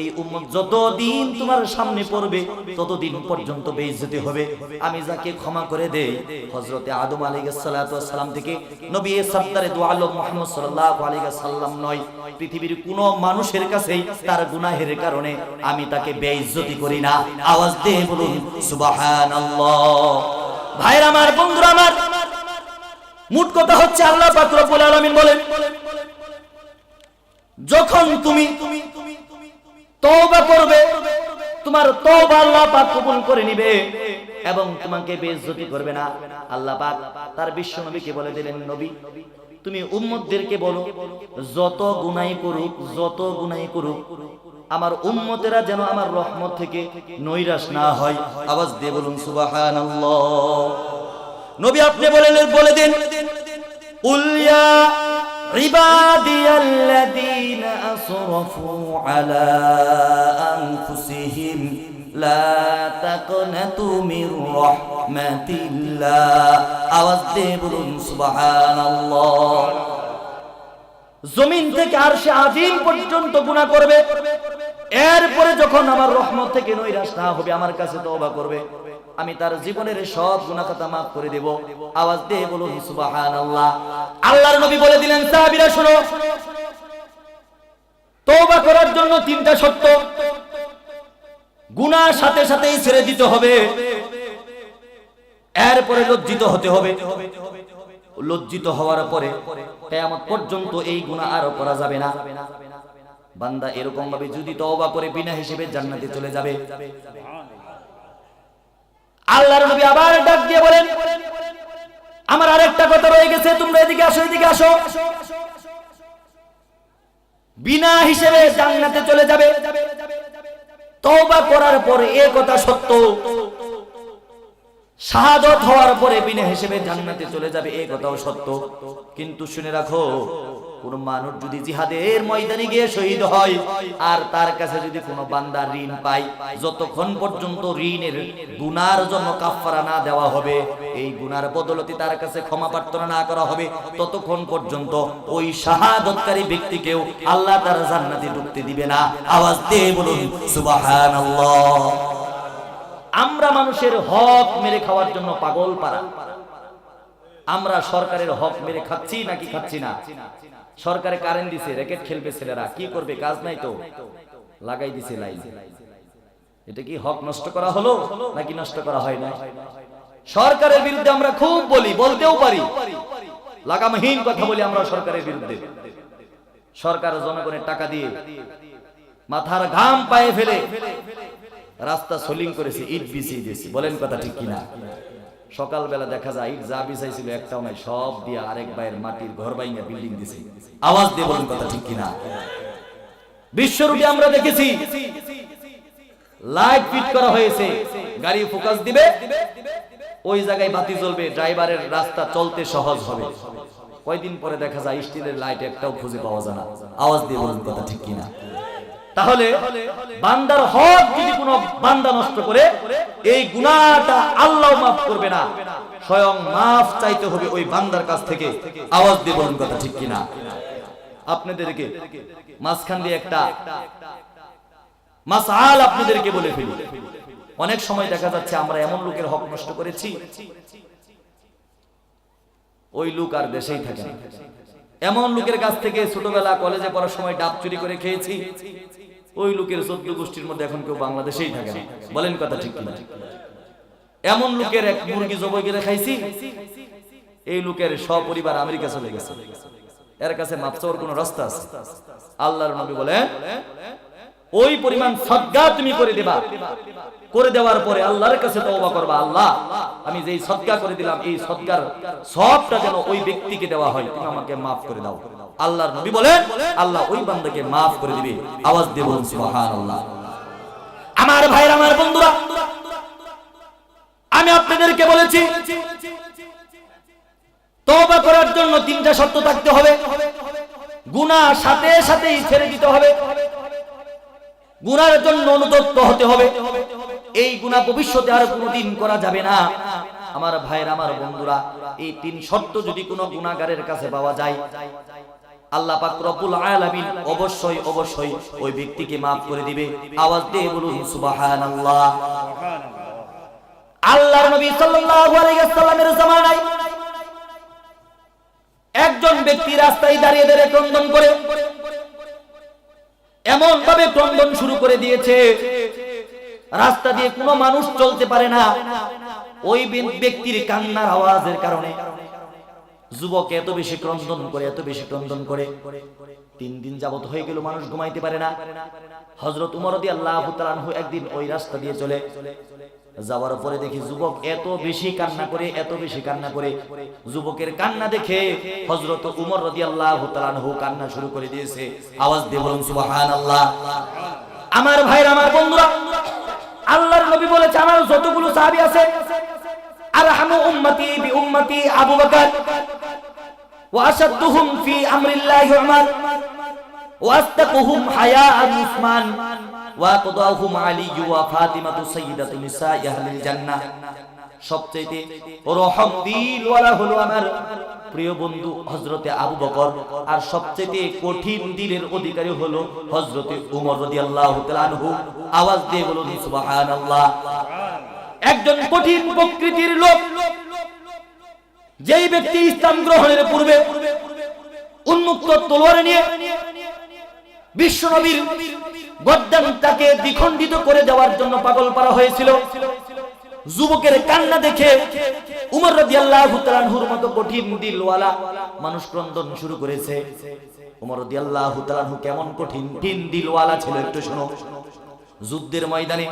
এই উম্মত যতদিন তোমার সামনে পড়বে ততদিন পর্যন্ত বেইজ্জতি হবে। আমি যাকে ক্ষমা করে দেই, হযরতে আদম আলাইহিস সালাতু ওয়াস সালাম থেকে নবী সরদারে দু আলম মুহাম্মদ সাল্লাল্লাহু আলাইহি ওয়াসাল্লাম নয়, পৃথিবীর কোনো মানুষের কাছেই তার গুনাহের কারণে আমি তাকে বেইজ্জতি করি না। আওয়াজ দিয়ে বলুন সুবহানাল্লাহ। ভাইরা আমার, বন্ধুরা আমার, মোট কথা হচ্ছে আল্লাহ পাক রব্বুল আলামিন বলেন, যখন তুমি তওবা করবে, তোমার তওবা আল্লাহ পাক কবুল করে নিবে এবং তোমাকে বেইজ্জতি করবে না। আল্লাহ পাক তার বিশ্ব নবীকে বলে দিলেন, নবী তুমি উম্মতদেরকে বলো, যত গুনাহ করুক, যত গুনাহ করুক, আমার উম্মতেরা যেন আমার রহমত থেকে নৈরাশ না হয়। আওয়াজ দিয়ে বলুন সুবহানাল্লাহ। নবী আপনি বলে দেন, উল ইয়া ইবাদিয়াল্লাযীনা আসরাফু আলা আনফুসিহিম লা তাকনাতু মির রাহমাতিল্লাহ। আওয়াজ দিয়ে বলুন সুবহানাল্লাহ। জমিন থেকে আরশে আজিম পর্যন্ত গুনাহ করবে, এরপরে যখন আমার রহমত থেকে নৈরাশ না হবে, আমার কাছে তওবা করবে, আমি তার জীবনের সব গুনাহ খাতা মাফ করে দেব। আওয়াজ দিয়ে বলুন সুবহানাল্লাহ। আল্লাহর নবী বলে দিলেন, সাহাবীরা শোনো, তওবা করার জন্য তিনটা শর্ত। গুনাহ সাথে সাথেই ছেড়ে দিতে হবে, এরপরে লজ্জিত হতে হবে, লজ্জিত হওয়ার পরে কিয়ামত পর্যন্ত এই গুনাহ আর করা যাবে না। বান্দা এরকম ভাবে যদি তওবা করে বিনা হিসেবে জান্নাতে চলে যাবে। আল্লাহর নবী আবার ডাক দিয়ে বলেন, আমার আরেকটা কথা রয়ে গেছে, তোমরা এদিকে আসো, এদিকে আসো। বিনা হিসেবে জান্নাতে চলে যাবে, তওবা করার পরে এই কথা সত্য, শাহাদাত হওয়ার পরে বিনা হিসেবে জান্নাতে চলে যাবে, এই কথাও সত্য। কিন্তু শুনে রাখো, কোন মানুষ যদি জিহাদের ময়দানে গিয়ে শহীদ হয় আর তার কাছে যদি কোনো বান্দা ঋণ পায়, যতক্ষণ পর্যন্ত ঋণের গুনার জন্য কাফারা না দেওয়া হবে, এই গুনার বদলতে তার কাছে ক্ষমা প্রার্থনা না করা হবে, ততক্ষণ পর্যন্ত ওই শাহাদাতকারী ব্যক্তিকেও আল্লাহ তার জান্নাতে ঢুকতে দিবে না। আওয়াজ দিয়ে বলুন সুবহানাল্লাহ। আমরা মানুষের হক মেরে খাওয়ার জন্য পাগল পারা। আমরা সরকারের হক মেরে খাচ্ছি নাকি খাচ্ছি না? সরকারে কারেন্ট দিছে, র্যাকেট খেলবে ছেলেরা, কি করবে, কাজ নাই তো, লাগাই দিছে লাইন। এটা কি হক নষ্ট করা হলো নাকি নষ্ট করা হয় না? সরকারের বিরুদ্ধে আমরা খুব বলি, বলতেও পারি, লাগামহীন কথা বলি আমরা সরকারের বিরুদ্ধে। সরকার জনগণের টাকা দিয়ে মাথার ঘাম পায়ে ফেলে রাস্তা সোলিং করেছে, ইট বিছিয়ে দিয়েছে, বলেন কথা ঠিক কিনা? সকালবেলা দেখা যায় ইট যা বিছাইছিল একটাও নাই, সব দিয়ে আরেক ভাইয়ের মাটির ঘর বাইঙ্গা বিল্ডিং দিছে। আওয়াজ দিয়ে বলেন কথা ঠিক কিনা? বিশ্বরূপে আমরা দেখেছি লাইট ফিট করা হয়েছে, গাড়ি ফোকাস দিবে, ওই জায়গায় বাতি জ্বলবে, ড্রাইভারের রাস্তা চলতে সহজ হবে। কয়দিন পরে দেখা যায় স্টিলের লাইট একটাও খুঁজে পাওয়া যায় না। আওয়াজ দিয়ে বলেন কথা ঠিক কিনা? তাহলে বান্দার হক যদি কোনো বান্দা নষ্ট করে, এই গুনাহটা আল্লাহ মাফ করবে না, স্বয়ং মাফ চাইতে হবে ওই বান্দার কাছ থেকে। আওয়াজ দিয়ে বলুন কথা ঠিক কিনা? আপনাদেরকে মাঝখান দিয়ে একটা মাসআল আপনাদেরকে বলে ফেলি। অনেক সময় দেখা যাচ্ছে আমরা এমন লোকের হক নষ্ট করেছি, ওই লোক আর দেশেই থাকে না। এমন লোকের কাছ থেকে ছোটবেলা কলেজে পড়ার সময় ডাব চুরি করে খেয়েছি, ওই লোকের 14 গোষ্ঠীর মধ্যে এখন কেউ বাংলাদেশেই থাকে না। বলেন কথা ঠিক কিনা? এমন লোকের এক মুরগি জবাই করে খাইছি, এই লোকের সপরিবার আমেরিকা চলে গেছে। এর কাছে মাপ চাওয়ার কোনো রাস্তা আছে? আল্লাহর নবী বলেন, ওই পরিমাণ সদকা তুমি করে দেবা, করে দেওয়ার পরে আল্লাহর কাছে তওবা করবা, আল্লাহ আমি যেই সদকা করে দিলাম, এই সদকার সবটা যেন ওই ব্যক্তিকে দেওয়া হয়, তুমি আমাকে মাফ করে দাও। আল্লাহর নবী বলেন, আল্লাহ ওই বান্দাকে মাফ করে দিবে। আওয়াজ দিয়ে বলুন সুবহানাল্লাহ। আমার ভাইরা, আমার বন্ধুরা, আমি আপনাদেরকে বলেছি তওবা করার জন্য তিনটা শর্ত থাকতে হবে। গুনাহ সাথে সাথেই ছেড়ে দিতে হবে, গুনাহের জন্য অনুতপ্ত হতে হবে, এই গুনাহ ভবিষ্যতে আর কোনোদিন করা যাবে না। আমার ভাইরা, আমার বন্ধুরা, এই তিন শর্ত যদি কোনো গুনাহগারের কাছে পাওয়া যায়, আল্লাহ পাক রব্বুল আলামিন অবশ্যই অবশ্যই ওই ব্যক্তিকে maaf করে দিবে। আওয়াজ দিয়ে বলুন সুবহানাল্লাহ। আল্লাহর নবী সাল্লাল্লাহু আলাইহি ওয়াসাল্লামের জামানায় একজন ব্যক্তি রাস্তায় দাঁড়িয়ে দাঁড়িয়ে ক্রন্দন করে, এমন ভাবে ক্রন্দন শুরু করে দিয়েছে, রাস্তা দিয়ে কোনো মানুষ চলতে পারে না। ওই ব্যক্তির কান্নার আওয়াজের কারণে যুবক এত বেশি ক্রন্দন করে, এত বেশি ক্রন্দন করে, 3 দিন যাবত হয়ে গেল মানুষ ঘুমাইতে পারে না। হযরত ওমর রাদিয়াল্লাহু তাআলা আনহু একদিন ওই রাস্তা দিয়ে চলে যাওয়ার পরে দেখি যুবক এত বেশি কান্না করে, এত বেশি কান্না করে, যুবকের কান্না দেখে হযরত ওমর রাদিয়াল্লাহু তাআলা আনহু কান্না শুরু করে দিয়েছে। আওয়াজ দিয়ে বলুন সুবহানাল্লাহ। আমার ভাইরা, আমার বন্ধুরা, আল্লাহর নবী বলেছে, আমার যতগুলো সাহাবী আছে, আরহামু উম্মতি বি উম্মতি আবু বকর ওয়া আশাদুহুম ফি আমরিল্লাহি উমর ওয়া আস্তাকুহুম হায়াআন উসমান ওয়া কদাহুম আলী ওয়া ফাতিমাতু সাইয়্যিদাতু নিসাই আহলিল জান্নাহ। সবচেয়ে রহম দিলওয়ালা হলো আমার প্রিয় বন্ধু হযরতে আবু বকর, আর সবচেয়ে কঠিন দিলের অধিকারী হলো হযরতে উমর রাদিয়াল্লাহু তাআলা আনহু। আওয়াজ দিয়ে বলুন সুবহানাল্লাহ। একজন কঠিন প্রকৃতির লোক, যেই ব্যক্তি ইসলাম গ্রহণের পূর্বে উন্মুক্ত তলোয়ার নিয়ে বিশ্বনবীর গর্দানটাকে দ্বিখণ্ডিত করে দেওয়ার জন্য পাগল পারা হয়েছিল, যুবকের কান্না দেখে উমর রাদিয়াল্লাহু তাআলা আনহুর মতো কঠিন দিলওয়ালা মানুষ ক্রন্দন শুরু করেছে। উমর রাদিয়াল্লাহু তাআলা আনহু কেমন কঠিন দিলওয়ালা ছিল একটু শোনো। যুদ্ধের ময়দানে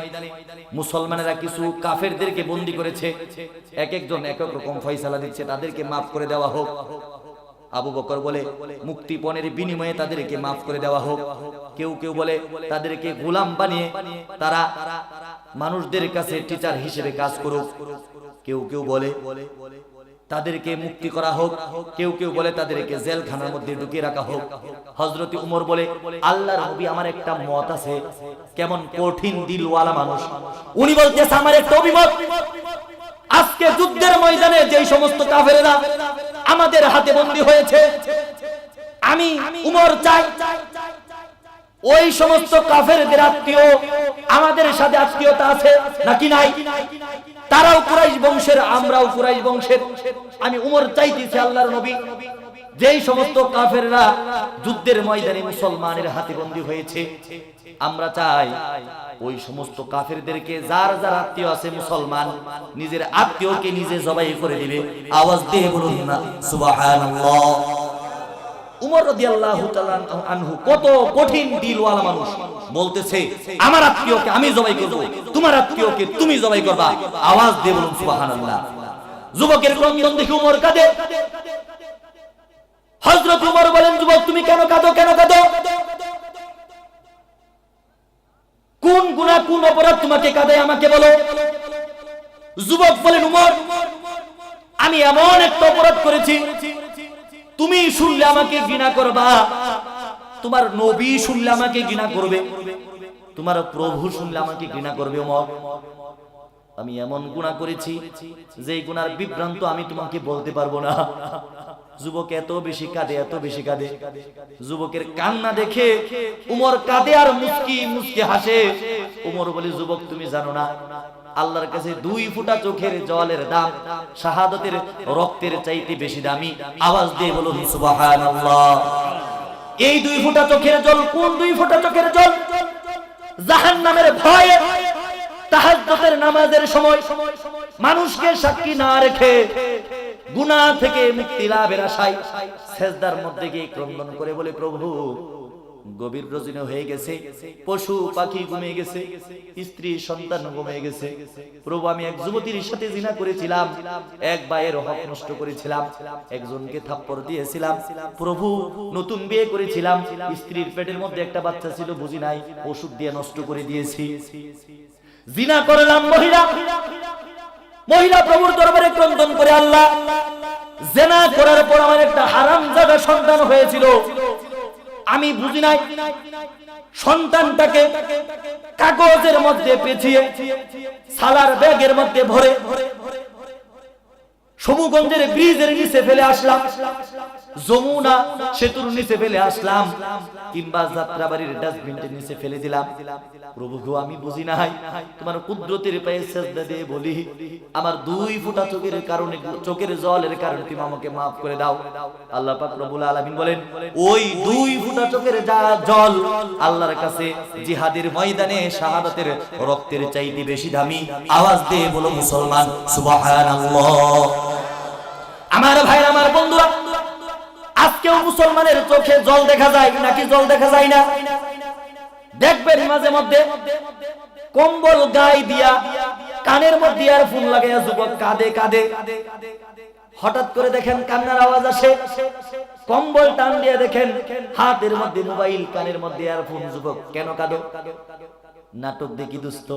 মুসলমানেরা কিছু কাফেরদেরকে বন্দী করেছে, এক একজন এক এক রকম ফয়সালা দিচ্ছে, তাদেরকে মাফ করে দেওয়া হোক। আবু বকর বলে মুক্তিপণের বিনিময়ে তাদেরকে মাফ করে দেওয়া হোক। কেউ কেউ বলে তাদেরকে গোলাম বানিয়ে তারা মানুষদের কাছে টিচার হিসেবে কাজ করুক। কেউ কেউ বলে তাদেরকে মুক্তি করা হোক। কেউ কেউ বলে তাদেরকে জেলখানার মধ্যে ঢুকিয়ে রাখা হোক। হযরত উমর বলে আল্লাহর নবী, আমার একটা মত আছে। কেমন কঠিন দিলওয়ালা মানুষ। উনি বলতেছে আমার একটা অভিমত, আজকে যুদ্ধের ময়দানে যেই সমস্ত কাফেররা আমাদের হাতে বন্দী হয়েছে, আমি উমর চাই ওই সমস্ত কাফেরদের আত্মীয় আমাদের সাথে আত্মীয়তা আছে নাকি নাই, তারাও কুরাইশ বংশের, আমরাও কুরাইশ বংশের। আমি উমর চাইতেছি আল্লাহর নবী, যেই সমস্ত কাফেররা যুদ্ধের ময়দানে মুসলমানের হাতে বন্দী হয়েছে, আমরা চাই ওই সমস্ত কাফেরদেরকে, যার যার আত্মীয় আছে মুসলমান, নিজের আত্মীয়কে নিজে জবাই করে দিবে। আওয়াজ দিয়ে বলুন না সুবহানাল্লাহ। উমর রাদিয়াল্লাহু তাআলা আনহু কত কঠিন দিলওয়ালা মানুষ, বলতেছে আমার আত্মীয়কে আমি জবাই করব, তোমার আত্মীয়কে তুমি জবাই করবা। আওয়াজ দিয়ে বলুন সুবহানাল্লাহ। যুবকের ক্রন্দন দেখে উমর কাঁদে। হযরত উমর বলেন, যুবক তুমি কেন কাঁদো, কেন কাঁদো? কোন গুনাহ কোন অপরাধ তোমাকে কাঁদায় আমাকে বলো। যুবক বলেন, উমর আমি এমন একটা অপরাধ করেছি, তুমি শুনলে আমাকে ঘৃণা করবা, তোমার নবী শুনলে আমাকে ঘৃণা করবে, তোমার প্রভু শুনলে আমাকে ঘৃণা করবে। ওমর আমি এমন গুনাহ করেছি যে গুনার বিভ্রান্ত আমি তোমাকে বলতে পারবো না। যুবক এত বেশি কাঁদে, এত বেশি কাঁদে। যুবকের কান্না দেখে উমর কাঁদে আর মুস্কি মুস্কি হাসে। উমর বলে, যুবক তুমি জানো না আল্লাহর কাছে 2 ফোঁটা চোখের জলের দাম শাহাদাতের রক্তের চাইতে বেশি দামি। আওয়াজ দিয়ে বলুন সুবহানাল্লাহ। এই 2 ফোঁটা চোখের জল কোন 2 ফোঁটা চোখের জল? জাহান্নামের ভয়ে তাহাজ্জুদের নামাজের সময় মানুষকে সাক্ষী না রেখে গুনাহ থেকে মুক্তি লাভের আশায় সেজদার মধ্যে গিয়ে ক্রন্দন করে বলে, প্রভু গভীর রজনী হয়ে গেছে, পশু পাখি ঘুমিয়ে গেছে, স্ত্রী সন্তান ঘুমিয়ে গেছে। প্রভু আমি এক যুবতীর সাথে জিনা করেছিলাম, এক ভাইয়ের হক নষ্ট করেছিলাম, একজনকে থাপ্পড় দিয়েছিলাম। প্রভু নতুন বিয়ে করেছিলাম, স্ত্রীর পেটের মধ্যে একটা বাচ্চা ছিল, বুঝি নাই, ওষুধ দিয়ে নষ্ট করে দিয়েছি। জিনা করলাম মহিলা প্রভুর দরবারে ক্রন্দন করে, আল্লাহ জিনা করার পর আমার একটা হারামজাদা সন্তান হয়েছিল, আমি বুঝি নাই। সন্তানটাকে কাগজের মধ্যে পেঁচিয়ে সালার ব্যাগের মধ্যে ভরে সমুগঞ্জের ব্রিজের নিচে ফেলে আসলাম, যমুনা সেতুর নিচে ফেলে আসলাম, কিংবা যাত্রাবাড়ির ডাস্টবিনের নিচে ফেলে দিলাম। প্রভু গো আমি বুঝি নাই, তোমার কুদরতের পায়ে সেজদা দিয়ে বলি, আমার 2 ফোঁটা চোখের কারণে, চোখের জলের কারণে তুমি আমাকে maaf করে দাও। আল্লাহ পাক রব্বুল আলামিন বলেন, ওই 2 ফোঁটা চোখের জল আল্লাহর কাছে জিহাদের ময়দানে শাহাদাতের রক্তের চাইতে বেশি দামি। আওয়াজ দিয়ে বলো মুসলমান সুবহানাল্লাহ। আমার ভাই, আমার বন্ধুরা, আজকেও মুসলমানের চোখে জল দেখা যায় নাকি জল দেখা যায় না? দেখবেন মাঝে মধ্যে কম্বল গায়ে দিয়া কানের মধ্যে ইয়ারফোন লাগাইয়া যুবক কাঁদে কাঁদে, হঠাৎ করে দেখেন কান্নার আওয়াজ আসে, কম্বল টান দিয়ে দেখেন হাতের মধ্যে মোবাইল, কানের মধ্যে ইয়ারফোন। যুবক কেন কাঁদো? নাটক দেখি দোস্ত,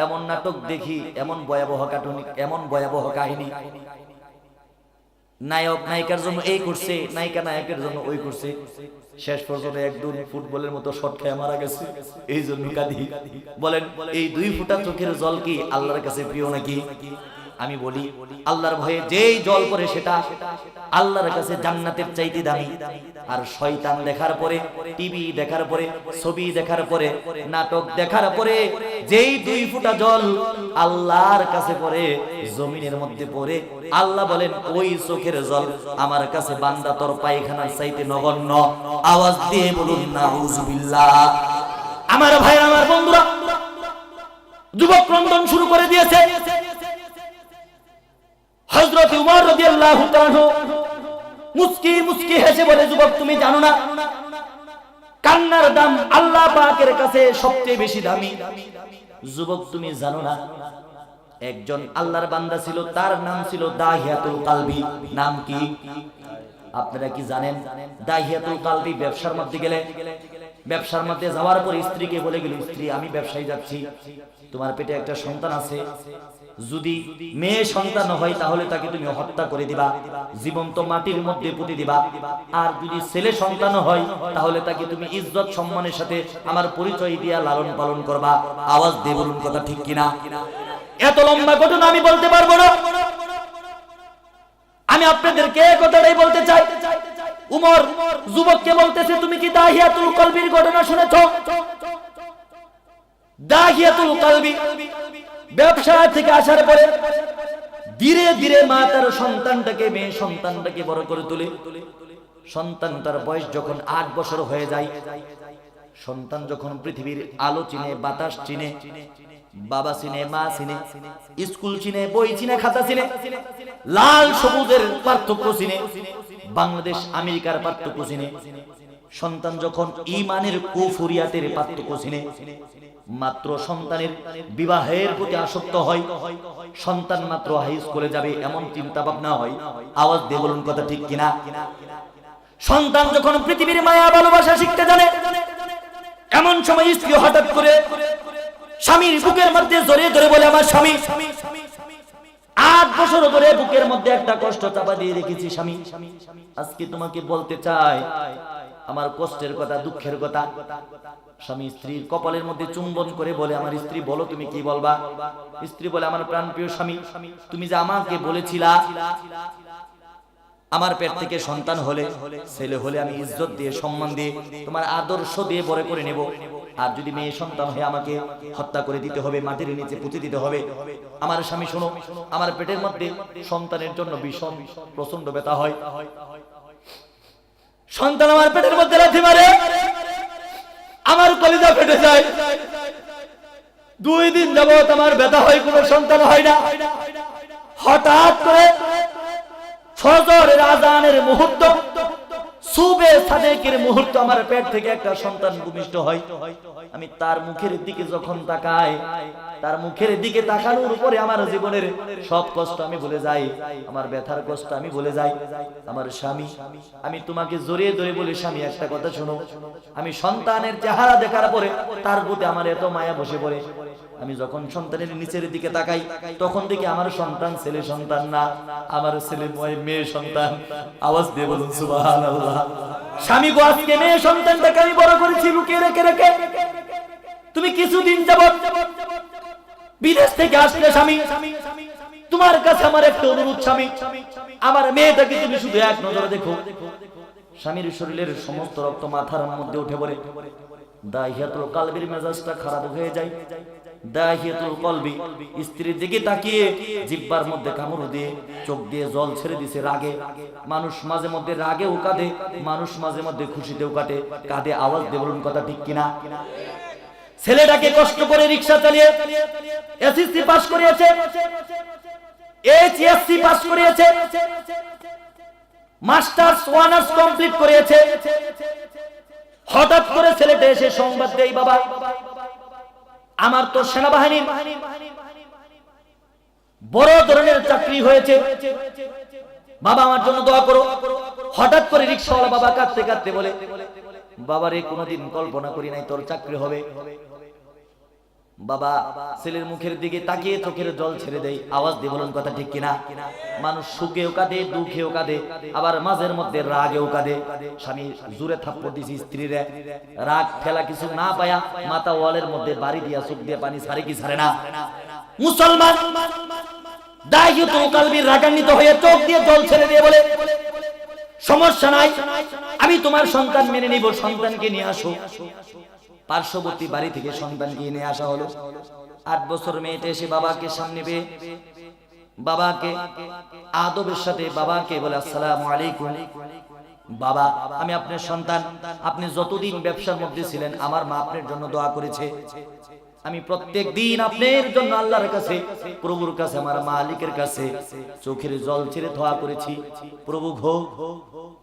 এমন নাটক দেখি, এমন ভয়াবহ কার্টুন, এমন ভয়াবহ কাহিনী। নায়ক নায়িকার জন্য এই করছে, নায়িকা নায়কের জন্য ওই করছে, শেষ পর্যন্ত একদম ফুটবলের মতো শট খেয়ে মারা গেছে। এই জন্য কাঁদি। বলেন এই 2 ফোঁটা চোখের জল কি আল্লাহর কাছে প্রিয় নাকি? আমি বলি আল্লাহর ভয়ে যেই জল পড়ে সেটা আল্লাহর কাছে জান্নাতের চাইতে দামি। আর শয়তান দেখার পরে, টিভি দেখার পরে, ছবি দেখার পরে, নাটক দেখার পরে যেই 2 ফোঁটা জল আল্লাহর কাছে পড়ে, জমিনের মধ্যে পড়ে, আল্লাহ বলেন ওই চোখের জল আমার কাছে বান্দা তোর পায়খানার চাইতে নগণ্য। আওয়াজ দিয়ে বলুন নাউজুবিল্লাহ। আমার ভাই, আমার বন্ধুরা, যুবক ক্রন্দন শুরু করে দিয়েছে। হযরত উমর রাদিয়াল্লাহু তাআলা মুস্কি মুস্কি হেসে বলে, যুবক তুমি জানো না কান্নার দাম আল্লাহ পাকের কাছে সবচেয়ে বেশি দামি? যুবক তুমি জানো না একজন আল্লাহর বান্দা ছিল, তার নাম ছিল দাহিয়াতুল কালবি। নাম কি আপনারা কি জানেন? দাহিয়াতুল কালবি ব্যবসার মধ্যে গেলে, ব্যবসার মধ্যে যাওয়ার পর স্ত্রীকে বলে গেল, স্ত্রী আমি ব্যবসায় যাচ্ছি, তোমার পেটে একটা সন্তান আছে, যদি মেয়ে সন্তান হয় তাহলে তাকে তুমি হত্যা করে দিবা, জীবন্ত মাটির মধ্যে পুঁতে দিবা, আর যদি ছেলে সন্তান হয় তাহলে তাকে তুমি ইজ্জত সম্মানের সাথে আমার পরিচয় দিয়া লালন পালন করবা। আওয়াজ দিয়ে বলুন কথা ঠিক কিনা? এত লম্বা ঘটনা আমি বলতে পারবো না, আমি আপনাদেরকে কথাটাই বলতে চাই। উমর যুবককে বলতেছে, তুমি কি দাহিয়াতুল কলবির ঘটনা শুনেছো? দাহিয়াতুল কলবি ব্যবসা থেকে আসার পরে ধীরে ধীরে মা তার সন্তানটাকে, মেয়ে সন্তানটাকে বড় করে তোলে। সন্তান তার বয়স যখন 8 বছর হয়ে যায়, সন্তান যখন পৃথিবীর আলো চিনে, বাতাস চিনে, বাবা চিনে, মা চিনে, স্কুল চিনে, বই চিনে, খাতা চিনে, লাল সবুজের পার্থক্য চিনে, বাংলাদেশ আমেরিকার পার্থক্য চিনে, সন্তান যখন ঈমানের কুফরিয়াতের পার্থক্য চিনে, মাত্র সন্তানের বিবাহের প্রতি আসক্ত হয়, সন্তান মাত্র হাই স্কুলে যাবে এমন চিন্তা ভাবনা হয়। আওয়াজ দিয়ে বলুন কথা ঠিক কিনা? সন্তান যখন পৃথিবীর মায়া ভালোবাসা শিখতে জানে, এমন সময় স্ত্রী হঠাৎ করে স্বামীর বুকের মধ্যে জড়িয়ে ধরে বলে, আমার স্বামী 8 বছর ধরে বুকের মধ্যে একটা কষ্ট চাপা দিয়ে রেখেছি স্বামী, আজকে তোমাকে বলতে চাই আমার কষ্টের কথা, দুঃখের কথা। স্বামী স্ত্রীর কপালের মধ্যে চুম্বন করে বলে, আমার স্ত্রী বলো তুমি কি বলবা? স্ত্রী বলে, আমার প্রাণপ্রিয় স্বামী, তুমি যে আমাকে বলেছিলা আমার পেট থেকে সন্তান হলে, ছেলে হলে আমি ইজ্জত দিয়ে, সম্মান দিয়ে, তোমার আদর্শ দিয়ে বড় করে নেব, আর যদি মেয়ে সন্তান হয় আমাকে হত্যা করে দিতে হবে, মাটির নিচে পুঁতে দিতে হবে। আমার স্বামী শোনো, আমার পেটের মধ্যে সন্তানের জন্য ভীষণ প্রচন্ড ব্যথা হয়, সন্তান আমার পেটের মধ্যে লাথি মারে, আমার কলিজা ফেটে যায়, 2 দিন যাবত আমার ব্যথা হয়, কোনো সন্তান হয় না। হঠাৎ করে ফজরের আযানের মুহূর্ত, সুবে সাদেকের মুহূর্ত, আমার পেট থেকে একটা সন্তান ভূমিষ্ঠ হয়। আমি তার মুখের দিকে যখন তাকাই, তার মুখের দিকে তাকানোর উপরে আমার জীবনের সব কষ্ট আমি ভুলে যাই, আমার ব্যথার কষ্ট আমি ভুলে যাই। আমার স্বামী, আমি তোমাকে জড়িয়ে ধরে বলি, স্বামী একটা কথা শোনো, আমি সন্তানের চেহারা দেখার পরে তার প্রতি আমার এত মায়া বসে পড়ে, আমি যখন সন্তানের নিচের দিকে তাকাই তখন দেখি আমার সন্তান ছেলে সন্তান না, আমার ছেলে মেয়ে সন্তান। আওয়াজ দিয়ে বলুন সুবহানাল্লাহ। স্বামী গো, আজকে মেয়ে সন্তানটাকে আমি বড় করেছি লুকিয়ে রেখে রেখে, তুমি কিছুদিন যাবত বিদেশ থেকে আসলে স্বামী, তোমার কাছে আমার একটা অনুরোধ স্বামী, আমার মেয়েটাকে তুমি শুধু এক নজরে দেখো। স্বামীর শরীরের সমস্ত রক্ত মাথার মধ্যে উঠে পড়ে, দাহিয়াতুল কলবির মেজাজটা খারাপ হয়ে যায়। দাহিয়াতুল কলবি স্ত্রীর দিকে তাকিয়ে জিহ্বার মধ্যে কামড় দিয়ে, চোখ দিয়ে জল ছেড়ে দিছে রাগে। মানুষ মাঝে মধ্যে রাগেও কাঁদে, মানুষ মাঝে মধ্যে খুশিতেও কাঁদে। আওয়াজ দিয়ে বলুন কথা ঠিক কিনা? ছেলেটাকে কষ্ট করে রিকশা চালিয়ে এসএসসি পাস করিয়েছে, এইচএসসি পাস করিয়েছে, মাস্টার্স অনার্স কমপ্লিট করিয়েছে। হঠাৎ করে ছেলেটা এসে সংবাদ দেয়, বাবা আমার তো সেনাবাহিনীর বড় ধরনের চাকরি হয়েছে, বাবা আমার জন্য দোয়া করো। হঠাৎ করে রিকশাওয়ালা বাবা কাঁদতে কাঁদতে বলে, বাবারে কোনোদিন কল্পনা করি নাই তোর চাকরি হবে। বাবা ছেলের মুখের দিকে তাকিয়ে চোখের জল ছেড়ে দেয়। আওয়াজ দিয়ে বলুন কথা ঠিক কিনা? মানুষ সুখেও কাঁদে, দুঃখেও কাঁদে, আবার মাঝের মধ্যে রাগেও কাঁদে। স্বামী জোরে থাপ্পড় দিছি স্ত্রীরে, রাগ ঠেলা কিছু না পায়া মাথা ওয়ালের মধ্যে বাড়ি দিয়া চোখ দিয়ে পানি ছাড়ে কি ছাড়ে না? মুসলমান দায়িত্ব কালবি রাগান্বিত হয়ে চোখ দিয়ে জল ছেড়ে দিয়ে বলে, সমস্যা নাই, আমি তোমার সন্তান মেনে নিব, সন্তানকে নিয়ে আসো। পার্শ্ববর্তী বাড়ি থেকে সন্তানকে নিয়ে আসা হলো। 8 বছর মেয়েটা এসে বাবাকে সামনে পেয়ে বাবাকে আদবের সাথে বাবাকে বলে, আসসালামু আলাইকুম বাবা, আমি আপনার সন্তান। আপনি যতদিন ব্যবসার মধ্যে ছিলেন আমার মা আপনার জন্য দোয়া করেছে। আমি প্রত্যেক দিন আপনার জন্য আল্লাহর কাছে, প্রভুর কাছে, আমার মালিকের কাছে চোখের জল ছেড়ে দোয়া করেছি। প্রভু গো,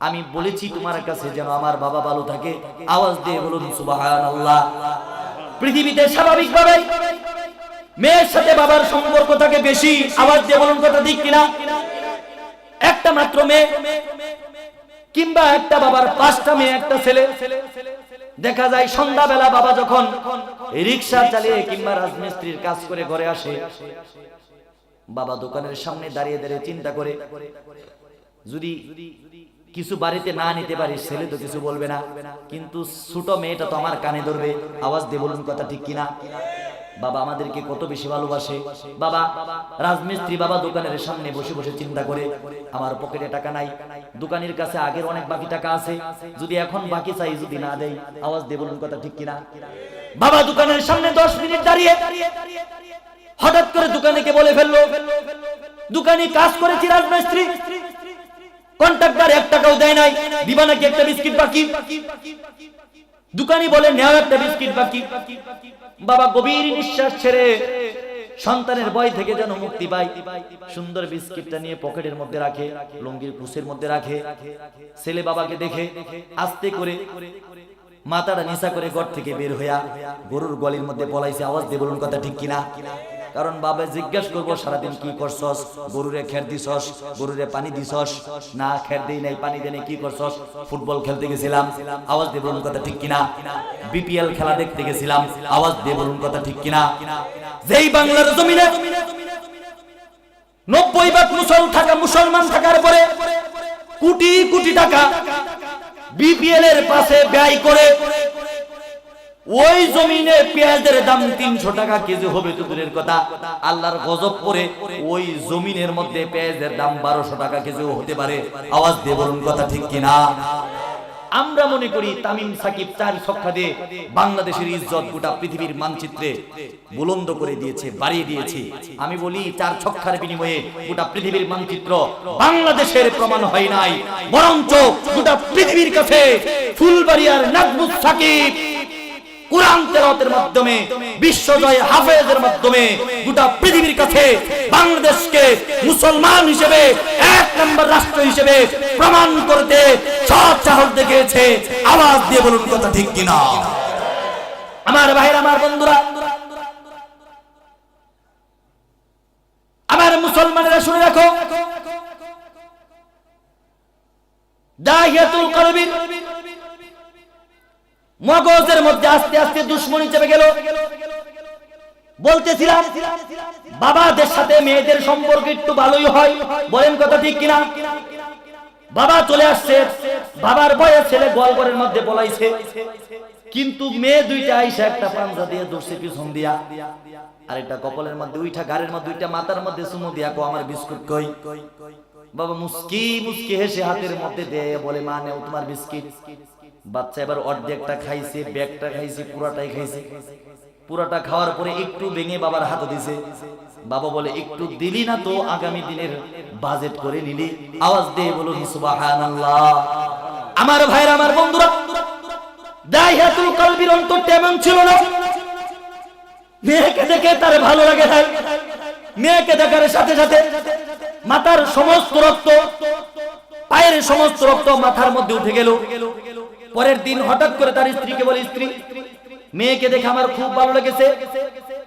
আমি বলেছি তোমার কাছে যেন আমার বাবা ভালো থাকে। আওয়াজ দিয়ে বলুন সুবহানাল্লাহ। পৃথিবীতে স্বাভাবিকভাবে মেয়ের সাথে বাবার সম্পর্ক থাকে বেশি। আওয়াজ দিয়ে বলুন কথা ঠিক কিনা? একটা মাত্র মেয়ে কিংবা একটা বাবার 5টা মেয়ে, একটা ছেলে। দেখা যায় সন্ধ্যাবেলা বাবা যখন রিক্সা চালিয়ে কিংবা রাজমিস্ত্রির কাজ করে ঘরে আসে, বাবা দোকানের সামনে দাঁড়িয়ে দাঁড়িয়ে চিন্তা করে, যদি কিছু বাড়িতে না নিতে পারি ছেলে তো কিছু বলবে না, কিন্তু ছোট মেয়েটা তো আমার কানে ধরবে। আওয়াজ দিয়ে বলুন কথা ঠিক কিনা? বাবা আমাদেরকে কত বেশি ভালোবাসে। বাবা রাজমিস্ত্রি, বাবা দোকানের সামনে বসে বসে চিন্তা করে, আমার পকেটে টাকা নাই, দোকানের কাছে আগের অনেক বাকি টাকা আছে, যদি এখন বাকি চাই যদি না দেই। আওয়াজ দিয়ে বলুন কথা ঠিক কিনা? বাবা দোকানের সামনে 10 মিনিট দাঁড়িয়ে হঠাৎ করে দোকানিকে বলে ফেললো, দোকানি কাজ করেছি রাজমিস্ত্রি, কন্ট্রাক্টর 1 টাকাও দেয় নাই, দিবা নাকি একটা বিস্কিট বাকি? দোকানি বলে, নেও একটা বিস্কিট বাকি। বাবা গভীর নিঃশ্বাস ছেড়ে সন্তানের ভয় থেকে যেন মুক্তি পায়, সুন্দর বিস্কিটটা নিয়ে পকেটের মধ্যে রাখে, লুঙ্গির কুসের মধ্যে রাখে। ছেলে বাবাকে দেখে আস্তে করে মাথাটা নিচা করে ঘর থেকে বের হইয়া গরুর গলির মধ্যে পলাইছে। আওয়াজ দিয়ে বলুন কথা ঠিক কিনা? কারণ বাবা জিজ্ঞাসা করবো, সারাদিন কি করছস? গরুরে খের দিছস? গরুরে পানি দিছস? না, খের দেই নাই, পানি দেই নাই। কি করছস? ফুটবল খেলতে গেছিলাম। আওয়াজ দিয়ে বলুন কথা ঠিক কিনা? বিপিএল খেলা দেখতে গেছিলাম। আওয়াজ দিয়ে বলুন কথা ঠিক কিনা? যেই বাংলার জমিনে 90% মুসলমান থাকার পরে কোটি কোটি টাকা বিপিএল এর পাশে ব্যয় করে ওই জমিনে পেঁয়াজের দাম 300 টাকা কেজি হবে তো দূরের কথা, আল্লাহর গজব করে ওই জমিনের মধ্যে পেঁয়াজের দাম 1200 টাকা কেজিও হতে পারে। আওয়াজ দিয়ে বলুন কথা ঠিক কিনা? আমরা মনে করি তামিম সাকিব 4 ছক্কা দিয়ে বাংলাদেশের ইজ্জত গোটা পৃথিবীর মানচিত্রে বুলন্দ করে দিয়েছে, বাড়িয়ে দিয়েছে। আমি বলি 4 ছক্কার বিনিময়ে গোটা পৃথিবীর মানচিত্র বাংলাদেশের প্রমাণ হয় নাই, বরঞ্চ গোটা পৃথিবীর কাছে ফুলবাড়িয়ার নাজমুস সাকিব কুরআন তেলাওয়াতের মাধ্যমে, বিশ্বজয় হাফেজের মাধ্যমে গোটা পৃথিবীর কাছে বাংলাদেশকে মুসলমান হিসেবে 1 নম্বর রাষ্ট্র হিসেবে প্রমাণ করতে সৎ সাহস দেখিয়েছে। আওয়াজ দিয়ে বলুন কথা ঠিক কিনা? আমার ভাইরা, আমার বন্ধুরা, আমার মুসলমানেরা শুনে রাখো, দাহিয়াতুল কলবি মগজের মধ্যে আস্তে আস্তে দুশ্মনী চেপে গেল। বলতেছিলাম বাবাদের সাথে মেয়েদের সম্পর্ক একটু ভালোই হয়, বলেন কথা ঠিক কিনা? বাবা চলে আসছে, বাবার বয়ে ছেলে গোয়ালঘরের মধ্যে পলাইছে, কিন্তু মেয়ে দুইটা আইসা একটা পাঞ্জা দিয়ে দর্শে পিছন দিয়া, আর একটা কপালের মধ্যে উইঠা, গাড়ির মধ্যে উইঠা, মাথার মধ্যে চুমু দিয়া, কো আমার বিস্কুট কই? বাবা মুস্কি মুস্কি হেসে হাতের মধ্যে দেয়, বলে মা নেও তোমার বিস্কিট। বাচ্চা এবার অর্ধেকটা খাইছে, ব্যাগটা খাইছে, পুরাটাই খাইছে। পুরাটা খাওয়ার পরে একটু ভেঙে বাবার হাতে দিছে। বাবা বলে, একটু দিলি না তো আগামী দিনের বাজেট করে নিলি। আওয়াজ দিয়ে বলুন সুবহানাল্লাহ। আমার ভাইরা, আমার বন্ধুরা, দাহিয়াতুল কলবির অন্তরটা এমন ছিল না, মেয়েকে দেখে তার ভালো লাগে না। মেয়েকে দেখার সাথে সাথে মাথার সমস্ত রক্ত, পায়ের সমস্ত রক্ত মাথার মধ্যে উঠে গেল। পরের দিন হঠাৎ করে তার স্ত্রীকে বলে, স্ত্রী মেয়েকে দেখে আমার খুব ভালো লেগেছে,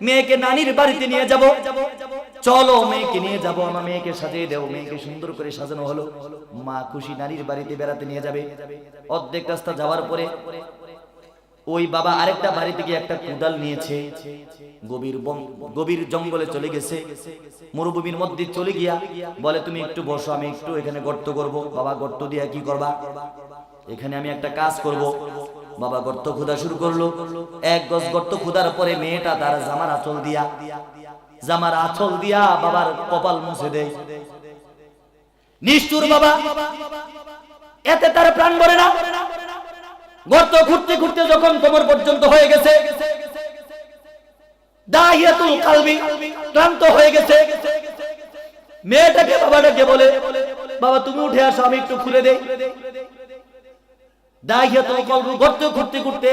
মেয়েকে নানির বাড়িতে নিয়ে যাব, চলো মেয়েকে নিয়ে যাব, আমার মেয়েকে সাজিয়ে দেও। মেয়েকে সুন্দর করে সাজানো হলো, মা খুশি, নানির বাড়িতে বেড়াতে নিয়ে যাবে। অর্ধেক রাস্তা যাওয়ার পরে ওই বাবা আরেকটা বাড়ি থেকে একটা কুদাল নিয়েছে, গভীর জঙ্গলে চলে গেছে, মরুভূমির মধ্যে চলে গিয়া বলে তুমি একটু বসো, আমি একটু এখানে গর্ত করব। বাবা গর্ত দিয়া কি করবা? এখানে আমি একটা কাজ করব। বাবা গর্ত খোদা শুরু করলো। 1 গজ গর্ত খোদার পরে মেয়েটা তার জামার আঁচল দিয়া বাবার কপাল মুছে দেয়। নিষ্ঠুর বাবা, এতে তার প্রাণ ভরে না। গর্ত খুঁড়তে খুঁড়তে যখন কোমর পর্যন্ত হয়ে গেছে, দাহিয়াতুল কালবি ক্লান্ত হয়ে গেছে, মেয়েটাকে বাবাটাকে বলে বাবা তুমি উঠে আসো, আমি একটু খুলে দেই। দাহিয়াতুল কালবি গর্ত খুঁড়তে খুঁড়তে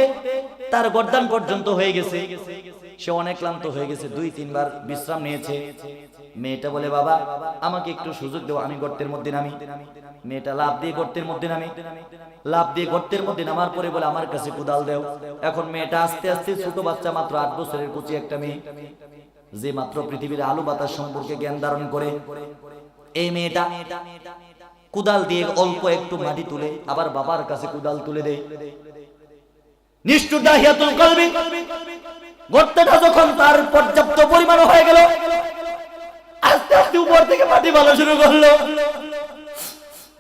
তার গর্দান পর্যন্ত হয়ে গেছে, সে অনেক ক্লান্ত হয়ে গেছে, 2-3 বার বিশ্রাম নিয়েছে। মেয়েটা বলে বাবা আমাকে একটু সুযোগ দাও, আমি গর্তের মধ্যে নামি। মেয়েটা লাফ দিয়ে গর্তের মধ্যে নামার পরে বলে আমার কাছে কুদাল দাও। এখন মেয়েটা আস্তে আস্তে, ছোট বাচ্চা, মাত্র 8 বছরের কুচি একটা মেয়ে, যে মাত্র পৃথিবীর আলো বাতাস সম্পর্কে জ্ঞান ধারণ করে, এই মেয়েটা কুদাল দিয়ে অল্প একটু মাটি তুলে আবার বাবার কাছে কুদাল তুলে দেয়। নিষ্ঠুর দাহিয়াতুল কালবি গর্তটা যখন তার পর্যাপ্ত পরিমাণ হয়ে গেল, আস্তে আস্তে উপর থেকে মাটি ভালো শুরু করলো।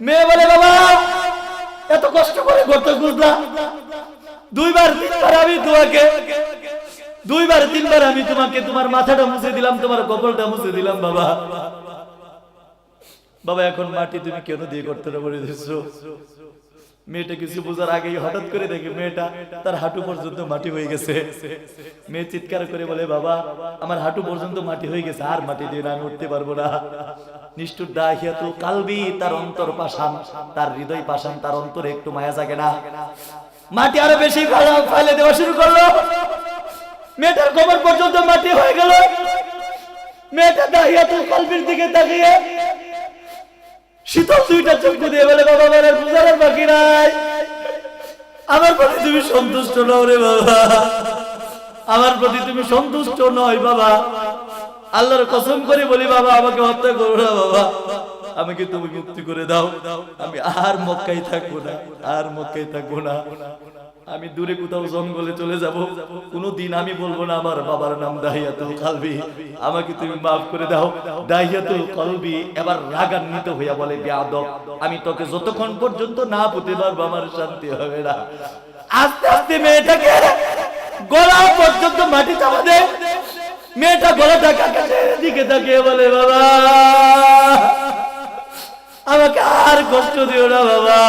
মেয়ে বলে বাবা এত কষ্ট করে গর্ত খুঁজলাম, 2-3 বার আমি তোমাকে তোমার মাথাটা মুছে দিলাম, তোমার কপালটা মুছে দিলাম। বাবা এখন মাটি তুমি কেন দিয়ে গর্তটা ভরে দিচ্ছো? মেয়েটা কিছু বোঝার আগেই হঠাৎ করে দেখে মেয়েটা তার হাঁটু পর্যন্ত মাটি হয়ে গেছে। মেয়ে চিৎকার করে বলে বাবা আমার হাঁটু পর্যন্ত মাটি হয়ে গেছে, আর মাটি দিয়ে আমি উঠতে পারবো না। নিষ্ঠুর দাহিয়াতুল কালবি, তার অন্তর পাষাণ, তার হৃদয় পাষাণ, তার অন্তরে একটু মায়া জাগে না। মাটি আরো বেশি ফেলে দেওয়া শুরু করলো। মেয়েটার কোমর পর্যন্ত মাটি হয়ে গেল। মেয়েটা দাহিয়াতুল কালবির দিকে তাকিয়ে শীতল 2টা চক্ষু দিয়ে বলে বাবা আমার বুঝার বাকি নাই, আমার প্রতি তুমি সন্তুষ্ট নও রে বাবা, আমার প্রতি তুমি সন্তুষ্ট নয় বাবা। আল্লাহর কসম করে বলি বাবা আমাকে হত্যা করো না বাবা, আমাকে তুমি মুক্তি করে দাও, আমি আর মক্কায় থাকবো না, আমি দূরে কোথাও জঙ্গলে চলে যাব। কোনদিন আমি বলবো না আমার বাবার নাম দাহিয়াতুল কালবি, আমাকে তুমি মাফ করে দাও। দাহিয়াতুল কালবি এবার রাগান্বিত হইয়া বলে বেয়াদব, আমি তোকে যতক্ষণ পর্যন্ত না পুঁতে পারবো আমার শান্তি হবে না। আস্তে আস্তে মেয়েটাকে গলা পর্যন্ত মাটি চাপা দে। মেয়েটা গলাটা কাকাশের দিকে তাকিয়ে বলে বাবা আমাকে আর কষ্ট দিও না বাবা।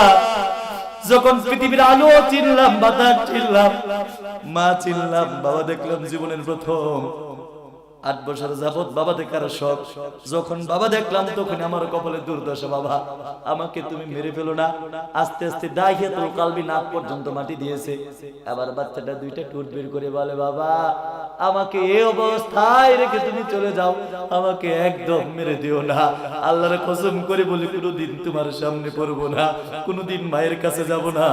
যখন পৃথিবীর আলো চিনলাম, বাতাস চিনলাম, মা চিনলাম, বাবা দেখলাম জীবনের প্রথম। 8 বছর যাবত বাবা দেখার শখ, যখন বাবা দেখলাম তখন আমার কপালে দুর্দশা। বাবা আমাকে তুমি মেরে ফেলো না। আস্তে আস্তে দাহিয়াতুল কালবি নাক পর্যন্ত মাটি দিয়েছে। আবার বাচ্চাটা 2টা ঠোঁট বের করে বলে বাবা আমাকে এই অবস্থায় রেখে তুমি চলে যাও, আমাকে একদম মেরে দিও না। আল্লাহর কসম করে বলি কোনোদিন তোমার সামনে পড়বো না, কোনোদিন মায়ের কাছে যাব না,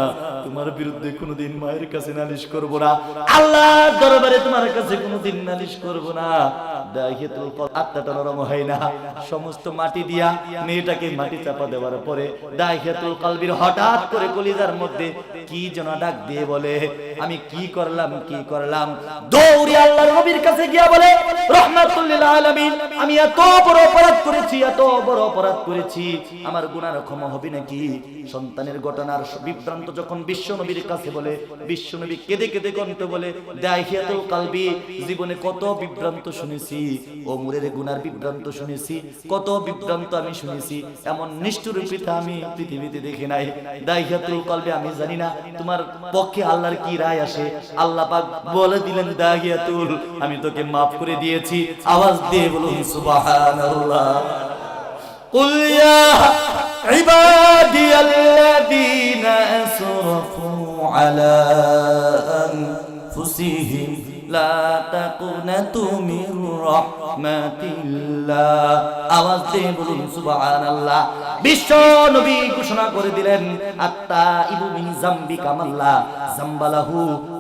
তোমার বিরুদ্ধে কোনোদিন মায়ের কাছে নালিশ করব না, আল্লাহর দরবারে তোমার কাছে কোনোদিন নালিশ করব না। দাহিয়াতুল কালবি আত্মাটা নরম হয় না। সমস্ত মাটি দিয়া মেয়েটাকে মাটি চাপা দেওয়ার পরে দাহিয়াতুল কালবির হঠাৎ করে কলিজার মধ্যে কি যেন ডাক দিয়ে বলে আমি কি করলাম। দৌড়ে আল্লাহর নবীর কাছে গিয়া বলে রাহমাতুল লিল আলামিন, আমি এত বড় অপরাধ করেছি, আমার গুনাহ ক্ষমা হবে নাকি? সন্তানের ঘটনার বিভ্রান্ত যখন বিশ্ব নবীর কাছে বলে, বিশ্ব নবী কেঁদে কেঁদে কণ্ঠে বলে দাহিয়াতুল কালবি জীবনে কত বিভ্রান্ত শুনেছি, ওমরের গুনার বিভ্রান্ত শুনেছি, কত বিভ্রান্ত আমি শুনেছি, এমন নিষ্ঠুর পিতা আমি পৃথিবীতে দেখি নাই। দাহিয়াতুল কালবি আমি জানি না তোমার পক্ষে আল্লাহর কি রায় আসে। আল্লাহ পাক বলে দিলেন দাহিয়াতুল আমি তোকে মাফ করে দিয়েছি। আওয়াজ দিয়ে বলুন সুবহানাল্লাহ। কুল ইয়া ইবাদিয়াল্লাযীনা আসরাফু আলা আনফুসিহিম লা তাকুনাতু মির রাহমাতিল্লাহ। আওয়াজ দিয়ে বলুন সুবহানাল্লাহ। বিশ্ব নবী ঘোষণা করে দিলেন আত্তাইবু মিন যামবি কামাল্লা যামবালাহু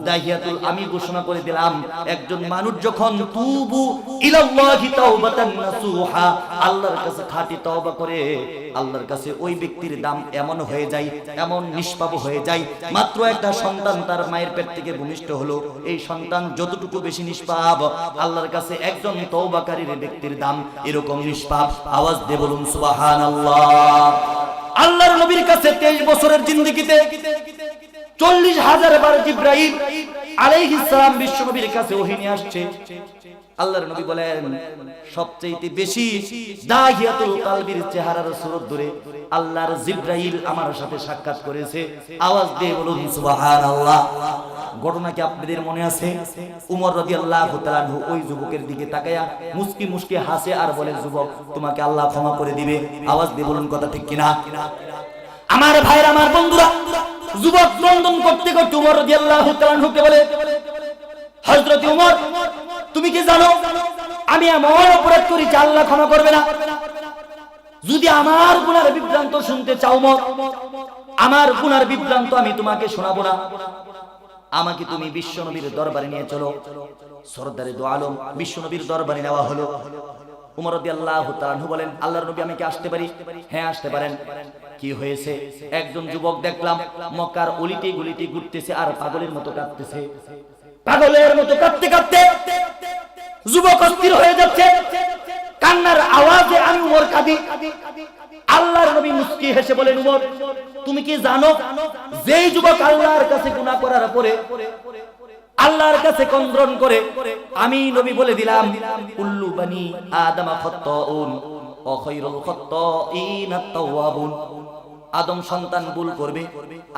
দাহিয়াতুল। আমি ঘোষণা করে দিলাম একজন মানুষ যখন তুবু ইলাল্লাহি তাওবাতান নাসুহা, আল্লাহর কাছে খাঁটি তওবা করে, আল্লাহর কাছে ওই ব্যক্তির দাম এমন হয়ে যায়, এমন নিষ্পাপ হয়ে যায়। মাত্র একটা সন্তান তার মায়ের পেট থেকে ভূমিষ্ঠ হলো, এই সন্তান যতটুকু বেশি নিষ্পাপ, আল্লাহর কাছে একজন তওবাকারীর ব্যক্তির দাম এরকম নিষ্পাপ। আওয়াজ দিয়ে বলুন সুবহানাল্লাহ। আল্লাহর নবীর কাছে 23 বছরের জিন্দেগিতে 40,000 বার জিবরাইল আলাইহিস সালাম বিশ্ব নবীর কাছে ওহী নিয়ে আসছে। আল্লাহর নবী বলেন সবচেয়ে বেশি দাহিয়াতুল কালবির চেহারার সুরত ধরে আল্লাহর জিবরাইল আমার সাথে সাক্ষাৎ করেছে। আওয়াজ দিয়ে বলুন সুবহানাল্লাহ। ঘটনা কি আপনাদের মনে আছে? উমর রাদিয়াল্লাহু তাআলা আনহু ওই যুবকের দিকে তাকায়া মুস্কি মুস্কি হাসে আর বলে, যুবক তোমাকে আল্লাহ ক্ষমা করে দিবে। আওয়াজ দিয়ে বলুন কথা ঠিক কিনা? আমার ভাইরা, আমার বন্ধুরা, যুবক ক্রন্দন করতে করতে উমর রাদিয়াল্লাহু তাআলা আনহুকে বলে, হযরত উমর তুমি কি জানো আমি এমন অপরাধ করেছি আল্লাহ ক্ষমা করবে না? যদি আমার গুনার বিভ্রান্ত শুনতে চাও উমর, আমার গুনার বিভ্রান্ত আমি তোমাকে শোনাবো না, আমাকে তুমি বিশ্ব নবীর দরবারে নিয়ে চলো। সরদারে দু আলম বিশ্ব নবীর দরবারে নেওয়া হলো। উমর রাদিয়াল্লাহু তাআলা আনহু বলেন, আল্লাহর নবী আমি কি আসতে পারি? হ্যাঁ আসতে পারেন। কি হয়েছে? একজন যুবক দেখলাম মক্কার অলিতে গলিতে ঘুরতেছে আর পাগলের মতো কাঁদতেছে। পাগলের মতো কাঁদতে কাঁদতে যুবক অস্থির হয়ে যাচ্ছে, কান্নার আওয়াজে আমি উমর কাঁদি। আল্লাহর নবী মুস্কি হেসে বলেন, উমর তুমি কি জানো যেই যুবক আল্লাহর কাছে গুনাহ করার পরে আল্লাহর কাছে ক্রন্দন করে, আমি নবী বলে দিলাম কুল্লু বানি আদম খাত্তাউন ওয়া খায়রুল খাত্তাইনা আত-তাওয়াবুন। আদম সন্তান ভুল করবে,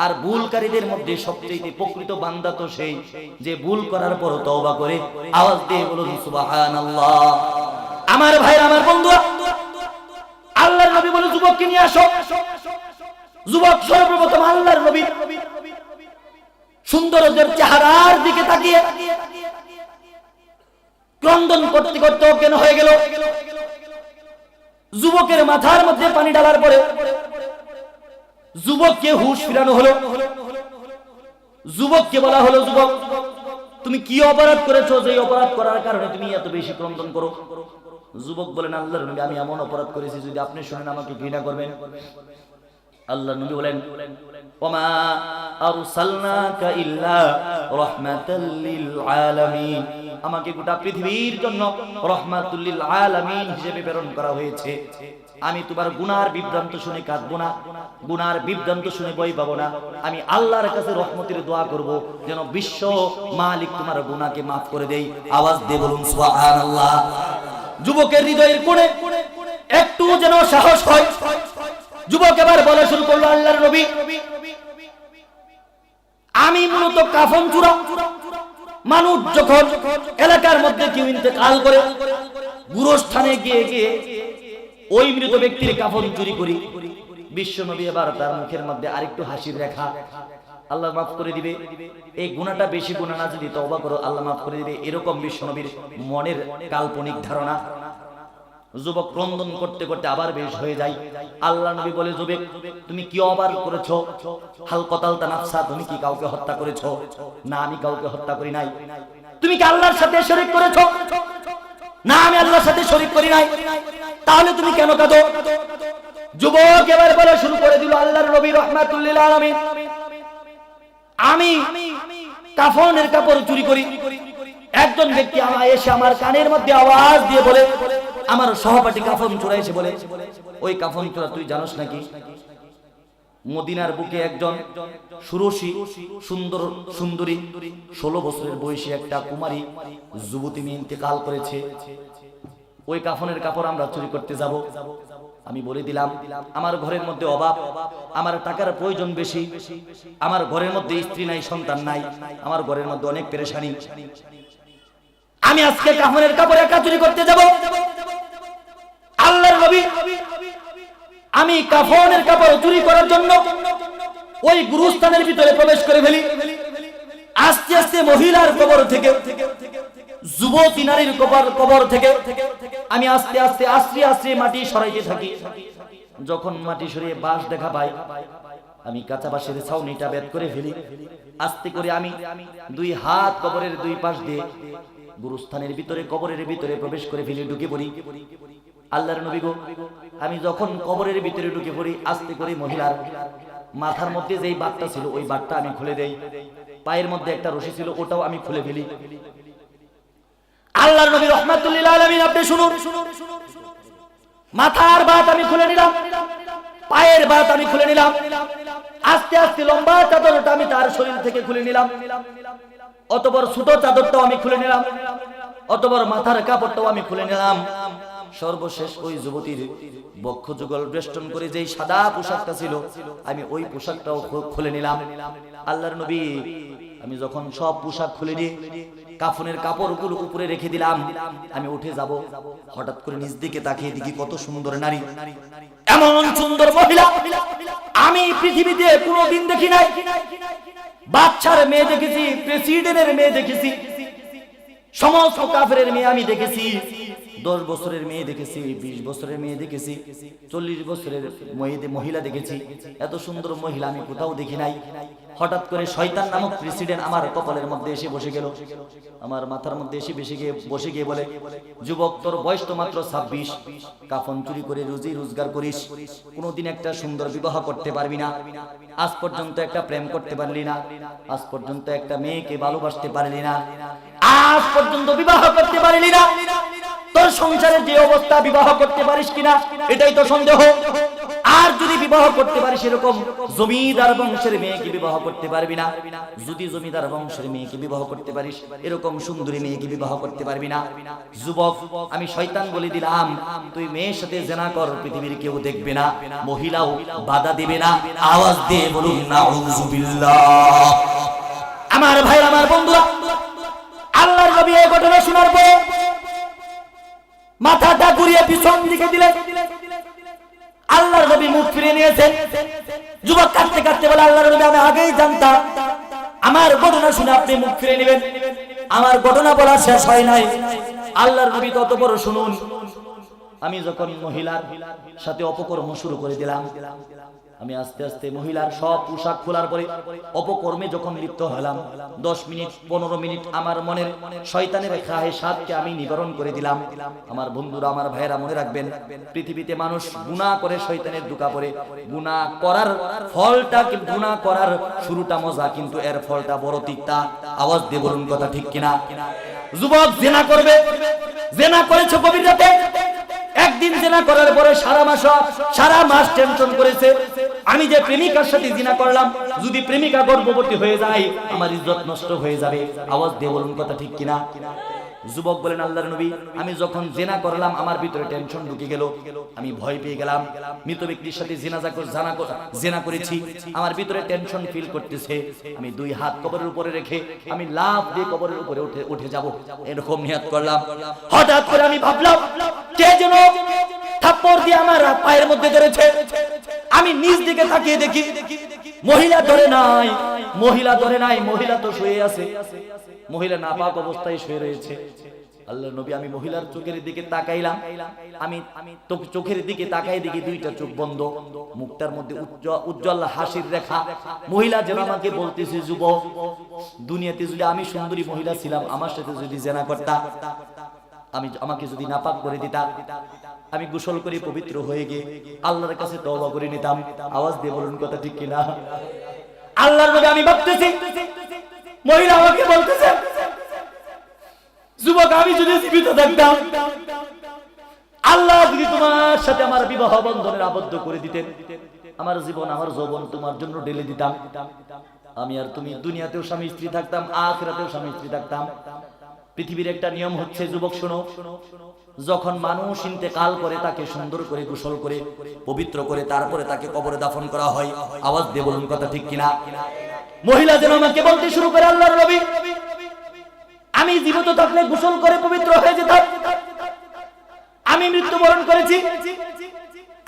আর ভুলকারীদের মধ্যে সবচেয়ে প্রকৃত বান্দা তো সেই যে ভুল করার পর তওবা করে। আওয়াজ দিয়ে বলুন সুবহানাল্লাহ। আমার ভাইরা, আমার বন্ধুরা, আল্লাহর নবী বলে যুবককে নিয়ে আসো। যুবক সর্বপ্রথম আল্লাহর নবী সুন্দরদের চেহারার দিকে তাকিয়ে ক্রন্দন করতে করতে অজ্ঞান হয়ে গেল। যুবকের মাথার মধ্যে পানি ঢালার পরে যুবককে হুঁশ ফিরানো হলো। যুবককে বলা হলো, যুবক তুমি কি অপরাধ করেছো যে অপরাধ করার কারণে তুমি এত বেশি ক্রন্দন করো? যুবক বলেন, আল্লাহর নবী আমি এমন অপরাধ করেছি যদি আপনি শুনেন আমাকে ঘৃণা করবেন। আল্লাহর নবী বলেন, ওমা আরসালনাকা ইল্লা রাহমাতাল লিল আলামিন, আমাকে গোটা পৃথিবীর জন্য রাহমাতুল লিল আলামিন হিসেবে প্রেরণ করা হয়েছে। আমি তোমার গুনার বিভ্রান্ত শুনে কাঁদবো না, গুনার বিভ্রান্ত শুনে ভয় পাবো না। আমি আল্লাহর কাছে রহমতের দোয়া করব যেন বিশ্ব মালিক তোমার গুনাহকে maaf করে দেই। আওয়াজ দিয়ে বলুন সুবহানাল্লাহ। যুবকের হৃদয়ের কোণে একটু যেন সাহস হয়। যুবক এবার বলা শুরু করলো, আল্লাহর নবী আমি মূলত কাফন চূড়া। মানুষ যখন এলাকার মধ্যে কেউ ইন্তেকাল করে, গুরুস্থানে গিয়ে গিয়ে ওই মৃত ব্যক্তির কাফন চুরি করি। বিশ্ব নবী এবার তার মুখের মধ্যে আরেকটু হাসির রেখা, আল্লাহ মাফ করে দিবে, এই গুনাহটা বেশি গুনাহ না, যদি তওবা করো আল্লাহ মাফ করে দিবে, এরকম বিশ্ব নবীর মনের কাল্পনিক ধারণা। যুবক ক্রন্দন করতে করতে আবার বেশ হয়ে যায়। আল্লাহ নবী বলে, যুবক তুমি কি অপরাধ করেছো? হাল কতালতা নাফসা, তুমি কি কাউকে হত্যা করেছো? না আমি কাউকে হত্যা করি নাই। তুমি কি আল্লাহর সাথে শরীক করেছো? না আমি আল্লাহর সাথে শরীক করি নাই। তাহলে তুমি কেন কাঁদো? যুবক এবার বলা শুরু করে দিল, আল্লাহর নবী রাহমাতুল লিল আলামিন আমি কাফনের কাপড় চুরি করি। একজন ব্যক্তি আমায় এসে আমার কানের মধ্যে আওয়াজ দিয়ে বলে, আমার সহপাঠী কাফন চোরা এসে বলে, ওই কাফন চোরা তুই জানোস নাকি মদিনার বুকে একজন সুরসী সুন্দর সুন্দরী 16 বছরের বয়সী একটা কুমারী যুবতী মেয়ে ইন্তেকাল করেছে, ওই কাফনের কাপড় আমরা চুরি করতে যাব। আমি বলে দিলাম, আমার ঘরের মধ্যে অভাব, আমার টাকার প্রয়োজন বেশি, আমার ঘরের মধ্যে স্ত্রী নাই, সন্তান নাই, আমার ঘরের মধ্যে অনেক পেরেশানি, আমি আজকে কাফনের কাপড় একা চুরি করতে যাব। আল্লাহর নবী আমি কাফনের কাপড় চুরি করার জন্য ওই গুরুস্থানের ভিতরে প্রবেশ করে ফেলি। আস্তে আস্তে মহিলার কবর থেকে যুবতী নারীর কবর থেকে আমি আস্তে আস্তে আশ্রে আশ্রে মাটি সরাইতে থাকি। যখন মাটি সরিয়ে বাঁশ দেখা পাই, আমি কাঁচা বাঁশের ছাউনিটা বের করে ফেলি। আস্তে করে আমি দুই হাত কবরের দুই পাশ দিয়ে গুরুস্থানের ভিতরে, কবরের ভিতরে প্রবেশ করে ফেলি, ঢুকে পড়ি। আল্লাহর নবী গো, আমি যখন কবরের ভিতরে ঢুকে পড়ি, আস্তে করে মহিলার মাথার মধ্যে যেই বাটটা ছিল ওই বাটটা আমি খুলে দেই। পায়ের মধ্যে একটা রশি ছিল, ওটাও আমি খুলে ফেলি। আল্লাহর নবী রাহমাতুল লিল আলামিন, আপনি শুনুন, মাথার বাট আমি খুলে নিলাম, পায়ের বাট আমি খুলে নিলাম, আস্তে আস্তে লম্বা চাদরটা আমি তার শরীর থেকে খুলে নিলাম, অতঃপর ছোট চাদরটাও আমি খুলে নিলাম, অতঃপর মাথার কাপড়টাও আমি খুলে নিলাম। সর্বশেষ ওই যুবতীর বক্ষ যুগল বেষ্টন করে যেই সাদা পোশাকটা ছিল, আমি ওই পোশাকটাও খুলে নিলাম। আল্লাহর নবী, আমি যখন সব পোশাক খুলে দিয়ে কাফনের কাপড়গুলো উপরে রেখে দিলাম, আমি উঠে যাব, হঠাৎ করে নিচ দিকে তাকিয়ে দেখি কত সুন্দর নারী, এমন সুন্দর মহিলা আমি পৃথিবীতে কোনোদিন দেখি নাই। বাচ্চার মেয়ে দেখেছি, প্রেসিডেন্টের মেয়ে দেখেছি, সমস্ত কাফেরের মেয়ে আমি দেখেছি, 10 বছরের মেয়ে দেখেছি, 20 বছরের মেয়ে দেখেছি, 40 বছরের মহিলা দেখেছি। এত সুন্দর মহিলা আমি কোথাও দেখি নাই। হঠাৎ করে শয়তান নামক প্রেসিডেন্ট আমার কপালের মধ্যে এসে বসে গেল, আমার মাথার মধ্যে এসে বসে গিয়ে বলে, যুবক, তোর বয়স তো মাত্র 26, কাফন চুরি করে রুজি রোজগার করিস, কোনোদিন একটা সুন্দর বিবাহ করতে পারবি না, আজ পর্যন্ত একটা প্রেম করতে পারলি না, আজ পর্যন্ত একটা মেয়েকে ভালোবাসতে পারলি না, আজ পর্যন্ত বিবাহ করতে পারলি না, তোর সংসারের যে অবস্থা, বিবাহ করতে পারিস কিনা এটাই তো সন্দেহ। আর যদি বিবাহ করতে পারিস, এরকম জমিদার বংশের মেয়েকে বিবাহ করতে পারবি না। যদি জমিদার বংশের মেয়েকে বিবাহ করতে পারিস, এরকম সুন্দরী মেয়েকে বিবাহ করতে পারবি না। যুবক, আমি শয়তান বলে দিলাম, তুই মেয়ের সাথে জিনা কর, পৃথিবীর কেউ দেখবে না, মহিলাও বাধা দিবে না। আওয়াজ দিয়ে বলুন নাউযুবিল্লাহ। আমার ভাই, আমার বন্ধুরা, আল্লাহর নবী এই ঘটনা শোনার পরে মাথাটা ঘুরিয়ে পিছন দিকে দিলেন। আল্লাহর নবী মুখ ফিরে নিয়েছেন। যুবক কাঁদতে কাঁদতে বলে, আল্লাহর নবী, আমি আগেই জানতাম আমার ঘটনা শুনে আপনি মুখ ফিরে নেবেন। আমার ঘটনা বলা শেষ হয় নাই। আল্লাহর নবী তত বড় শুনুন, আমি যখন মহিলার সাথে অপকর্ম শুরু করে দিলাম, আমি আস্তে আস্তে মহিলার সব পোশাক খোলার পরে অপকর্মে যখন লিপ্ত হলাম, 10 মিনিট 15 মিনিট আমার মনের শয়তানের খাহেসাতকে আমি নিবারণ করে দিলাম। আমার বন্ধুরা, আমার ভাইয়েরা, মনে রাখবেন, পৃথিবীতে মানুষ গুনাহ করে, শয়তানের ধোঁকা পড়ে। গুনাহ করার ফলটা, গুনাহ করার শুরুটা মজা, কিন্তু এর ফলটা বড় তিক্তা। আওয়াজ দিয়ে বলুন কথা ঠিক কিনা। যুবক, জিনা করবে, জিনা করেছে গভীর রাতে, একদিন জিনা করার পরে সারা মাস টেনশন করেছে, আমি যে প্রেমিকার সাথে জিনা করলাম, যদি প্রেমিকা গর্ভবতী হয়ে যায় আমার ইজ্জত নষ্ট হয়ে যাবে। আওয়াজ দিয়ে বলুন কথা ঠিক কিনা। যুবক বলেন, আল্লাহর নবী, আমি যখন জিনা করলাম আমার ভিতরে টেনশন ঢুকে গেল, আমি ভয় পেয়ে গেলাম। মৃত ব্যক্তির সাথে জিনা করেছি, আমার ভিতরে টেনশন ফিল করতেছে। আমি 2 হাত কবরের উপরে রেখে আমি লাফ দিয়ে কবরের উপরে উঠে যাব, এরকম নিয়ত করলাম। হঠাৎ করে আমি ভাবলাম, কে যেন থাপ্পড় দিয়ে আমার পায়ের মধ্যে ধরেছে। আমি নিচ দিকে তাকিয়ে দেখি মহিলা ধরে নাই, মহিলা তো শুয়ে আছে, মহিলা নাপাক অবস্থায় শুয়ে রয়েছে। আল্লাহর নবী, আমি মহিলার চোখের দিকে তাকাইলাম, আমি চোখের দিকে তাকাই দেখি 2টা চোখ বন্ধ, মুখটার মধ্যে উজ্জ্বল হাসির রেখা। মহিলা যেন আমাকে বলতেছে, যুবক, দুনিয়াতে যদি আমি সুন্দরী মহিলা ছিলাম, আমার সাথে যদি জিনা করতা, আমাকে যদি নাপাক করে দিতা, আমি গোসল করে পবিত্র হয়ে গিয়ে আল্লাহর কাছে তওবা করে নিতাম। আওয়াজ দিয়ে বলুন কথা ঠিক কিনা। আল্লাহর নবী, আমি ভাবতেছি মহিলা আমাকে বলতেছে, যুবক, আমি যদি জীবিত থাকতাম, আল্লাহ যদি তোমার সাথে আমার বিবাহ বন্ধনে আবদ্ধ করে দিতেন, আমার জীবন, আমার যৌবন তোমার জন্য ঢেলে দিতাম, আমি আর তুমি দুনিয়াতেও স্বামী স্ত্রী থাকতাম, আখিরাতেও স্বামী স্ত্রী থাকতাম। পৃথিবীর একটা নিয়ম হচ্ছে, যুবক শোনো, যখন মানুষ ইন্তেকাল করে তাকে সুন্দর করে গোসল করে পবিত্র করে তারপরে তাকে কবরে দাফন করা হয়। আওয়াজ দিয়ে বলুন কথা ঠিক কিনা। মহিলা যেন আমাকে বলতে শুরু করে, আল্লাহর নবী, আমি জীবিত থাকলে গোসল করে পবিত্র হয়ে যেতাম, আমি মৃত্যুবরণ করেছি,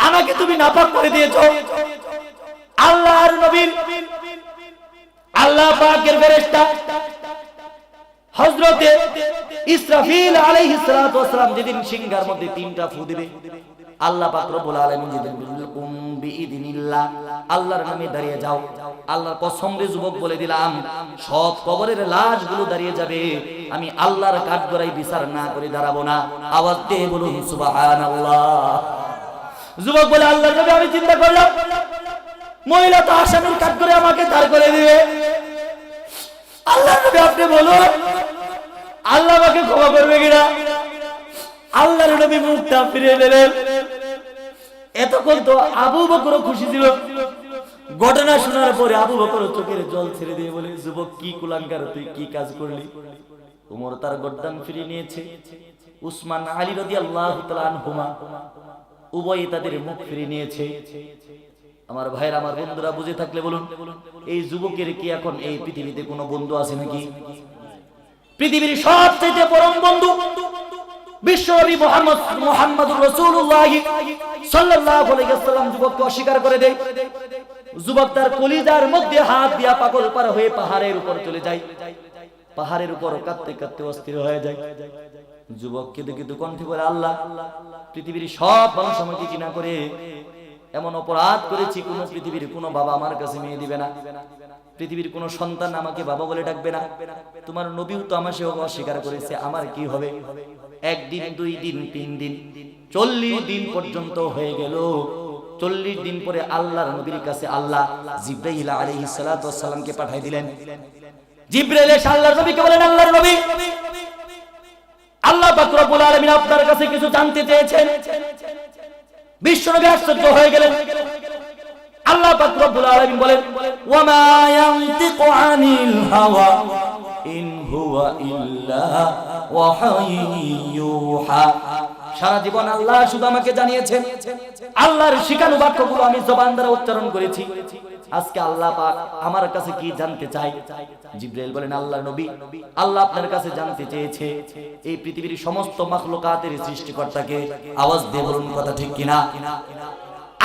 আমাকে তুমি নাপাক করে দিয়েছো। আল্লাহর নবীর আল্লাহ পাকের ফেরেশতা হযরতে ইসরাফিল আলাইহিস সালাতু ওয়াস সালাম যেদিন সিংহার মধ্যে তিনটা ফু দিবে, আল্লাহ পাক রব্বুল আলামিন যেদিন বিলকুম বিইذنিল্লাহ, আল্লাহর নামে দাঁড়িয়ে যাও, আল্লাহর কসম রে যুবক বলে দিলাম সব কবরের লাশগুলো দাঁড়িয়ে যাবে, আমি আল্লাহর কাঠগড়ায় বিচার না করে দাঁড়াবো না। আওয়াজ দিয়ে বলুন সুবহানাল্লাহ। যুবক বলে আল্লাহর নবী আমি চিন্তা করলাম মহিলা তো আসামির কাঠগড়ায় আমাকে দাঁড় করে দিবে, আল্লাহর নবী আপনি বলুন আল্লাহ আমাকে ক্ষমা করবে কিনা? আল্লাহর নবী মুখটা ফিরিয়ে দিলেন। এতক্ষণ তো আবু বকর খুশি ছিল, ঘটনা শোনার পরে আবু বকর চোখের জল ছেড়ে দিয়ে বলে, যুবক কি কুলাঙ্গার, তুই কি কাজ করলি? ওমর তার গর্দান ফিরিয়ে নিয়েছে, উসমান আলী রাদিয়াল্লাহু তাআলা আনহুমা উভয় তাদের মুখ ফিরিয়ে নিয়েছে। আমার ভাইরা, আমার বন্ধুরা বুঝে থাকলে বলুন, এই যুবকের কি এখন এই পৃথিবীতে কোনো বন্ধু আছে নাকি? পৃথিবীর সবচেয়ে পরম বন্ধু বিশ্বনবী মুহাম্মদুর রাসূলুল্লাহ সাল্লাল্লাহু আলাইহি ওয়াসাল্লাম যুবককে অস্বীকার করে দেয়। যুবক তার কলিজার মধ্যে হাত দিয়া পাগল পার হয়ে পাহাড়ের উপর চলে যায়, পাহাড়ের উপর কাঁদতে কাঁদতে অস্থির হয়ে যায়। যুবককে দেখে কণ্ঠে বলে, আল্লাহ পৃথিবীর সব মানুষ আমাকে ঘৃণা করে, এমন অপরাধ করেছি কোন পৃথিবীর কোন বাবা আমার কাছে মেয়ে দিবে না, পৃথিবীর কোন সন্তান আমাকে বাবা বলে ডাকবে না, তোমার নবীও তো আমাকে অস্বীকার করেছে, আমার কি হবে? একদিন, দুই দিন, তিন দিন, 40 দিন পর্যন্ত হয়ে গেল। 40 দিন পরে আল্লাহর নবীর কাছে আল্লাহ জিবরাইল আলাইহিস সালাতু ওয়াস সালামকে পাঠিয়ে দিলেন। জিবরাইল এসে আল্লাহর নবীকে বলেন, আল্লাহর নবী আল্লাহ পাক রব্বুল আলামিন আপনার কাছে কিছু জানতে চেয়েছেন। বিশ্বনবী আশ্চর্য হয়ে গেলেন। আল্লাহ পাক রব্বুল আলামিন বলেন, ওয়া মা ইয়ানতিকু আনিল হাওয়া ইন হুয়া ইল্লা ওয়াহাইয়ুহা। সারা জীবন আল্লাহ শুধু আমাকে জানিয়েছেন, আল্লাহর শিখানো বাক্যগুলো আমি জবান দ্বারা উচ্চারণ করেছি। আজকে আল্লাহ পাক আমার কাছে কি জানতে চাই? জিবরাইল বলেন, আল্লাহর নবী আল্লাহ আপনার কাছে জানতে চেয়েছে এই পৃথিবীর সমস্ত মাখলুকাতের সৃষ্টিকর্তাকে। আওয়াজ দিয়ে বলুন কথা ঠিক কিনা?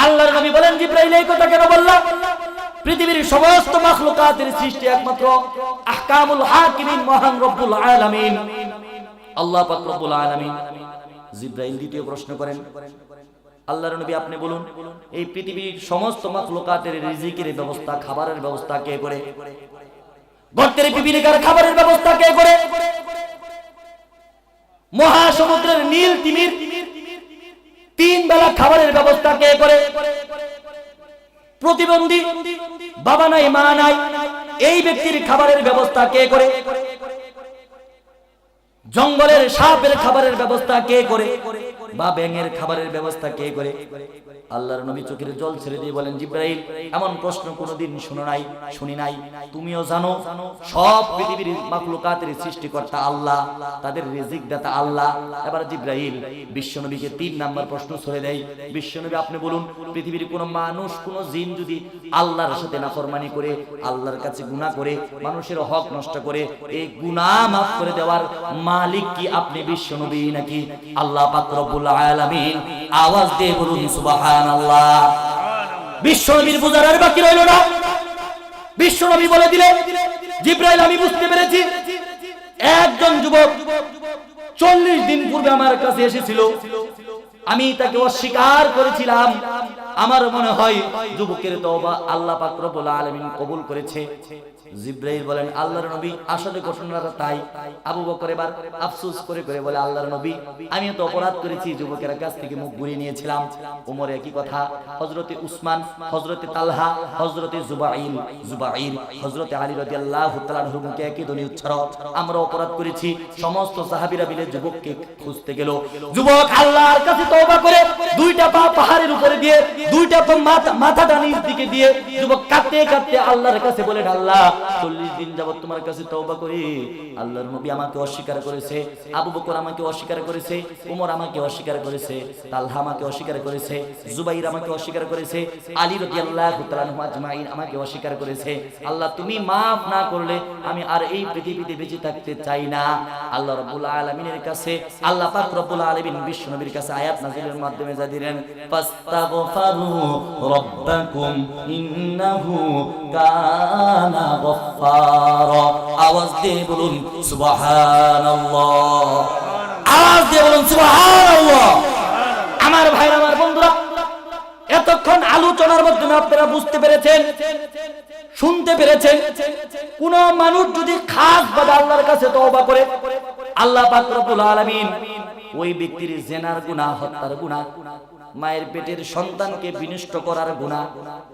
আল্লাহর নবী বলেন, জিবরাইল এই কথা কেন বললা? পৃথিবীর সমস্ত মাখলুকাতের সৃষ্টি একমাত্র আহকামুল হাকিমিন মহান রব্বুল আলামিন আল্লাহ পাক রব্বুল আলামিন। জিবরাইল দ্বিতীয় প্রশ্ন করেন, আল্লাহর নবী আপনি বলুন এই পৃথিবীর সমস্ত মাখলুকাতের রিজিকের ব্যবস্থা, খাবারের ব্যবস্থা কে করে? গর্তের পিপিলিকার খাবারের ব্যবস্থা কে করে? মহাসমুদ্রের নীল তিমির 3 বেলা খাবারের ব্যবস্থা কে করে? প্রতিবন্ধী বাবা নাই মা নাই এই ব্যক্তির খাবারের ব্যবস্থা কে করে? জঙ্গলের সাপের খাবারের ব্যবস্থা কে করে? বা ব্যাঙের খাবারের ব্যবস্থা কে করে? আল্লাহর নবী চোখের জল ছেড়ে দিয়ে বলেন, জিবরাইল এমন প্রশ্ন কোনোদিন শুনি নাই, তুমিও জানো সব পৃথিবীর মাখলুকাতের সৃষ্টিকর্তা আল্লাহ, তাদের রিজিক দাতা আল্লাহ। এবার জিবরাইল বিশ্বনবীকে 3 নাম্বার প্রশ্ন ছড়ে দেয়, বিশ্বনবী আপনি বলুন পৃথিবীর কোন মানুষ কোন জিন যদি আল্লাহর সাথে নাফরমানি করে, আল্লাহর কাছে গুনাহ করে, মানুষের হক নষ্ট করে, এই গুনাহ মাফ করে দেওয়ার মালিক কি আপনি বিশ্বনবী নাকি আল্লাহ পাক রব্বুল আলামিন? আওয়াজ দিয়ে বলুন সুবহানাল্লাহ। বিশ্বনবীর বুঝার আর বাকি রইল না। বিশ্বনবী বলে দিলেন, জিবরাইল আমি বুঝতে পেরেছি একজন যুবক 40 দিন পূর্বে আমার কাছে এসেছিল, আমি তাকে অস্বীকার করেছিলাম, আমার মনে হয় যুবকের তওবা আল্লাহ পাক রব্বুল আলামিন কবুল করেছে। জিবরাইল বলেন, আল্লাহর নবী আসলে ঘটনাটা তাই। আবু বকর এবার আফসোস করে করে বলে, আল্লাহর নবী আমি তো অপরাধ করেছি, যুবকের কাছ থেকে মুখ ঘুরিয়ে নিয়েছিলাম। ওমর একই কথা, হযরতে উসমান, হযরতে তালহা, হযরতে জুবাইর, হযরতে আলী রাদিয়াল্লাহু তাআলা আনহুর মুখে একই ধ্বনি উচ্চারণ, আমরা অপরাধ করেছি। সমস্ত সাহাবীরা মিলে যুবককে খুঁজতে গেল। যুবক আল্লাহর কাছে তওবা করে 2টা পা পাহাড়ের উপরে দিয়ে, 2টা পা মাথাটা নিচ দিকে দিয়ে যুবক কাঁদতে কাঁদতে আল্লাহর কাছে বলেন, আল্লাহ 40 দিন যাবত তোমার কাছে তওবা করি, আল্লাহর নবী আমাকে অস্বীকার করেছে, আবু বকর আমাকে অস্বীকার করেছে, ওমর আমাকে অস্বীকার করেছে, তালহা আমাকে অস্বীকার করেছে, জুবাইর আমাকে অস্বীকার করেছে, আলী রাদিয়াল্লাহু তাআলা আনহু আজমাইন আমাকে অস্বীকার করেছে। আল্লাহ তুমি মাফ না করলে আমি আর এই পৃথিবীতে বেঁচে থাকতে চাই না। আল্লাহ রাব্বুল আলামিনের কাছে আল্লাহ পাক রব্বুল আলামিন বিশ্বনবীর কাছে আয়াত নাযিলের মাধ্যমে যা দিলেন, ফাস্তাগফারু রাব্বাকুম ইন্নাহু কানা গফফারা। আওয়াজ দিয়ে বলুন সুবহানাল্লাহ, আওয়াজ দিয়ে বলুন সুবহানাল্লাহ। আমার ভাইরা, আমার বন্ধুরা, এতক্ষণ আলোচনার মাধ্যমে আপনারা বুঝতে পেরেছেন, শুনতে পেরেছেন, কোন মানুষ যদি খাস ভাবে আল্লাহর কাছে তওবা করে, আল্লাহ পাক রব্বুল আলামিন ওই ব্যক্তির জিনার গুনাহ, হত্যার গুনাহ, মায়ের পেটের সন্তানকে বিনষ্ট করার গুনাহ,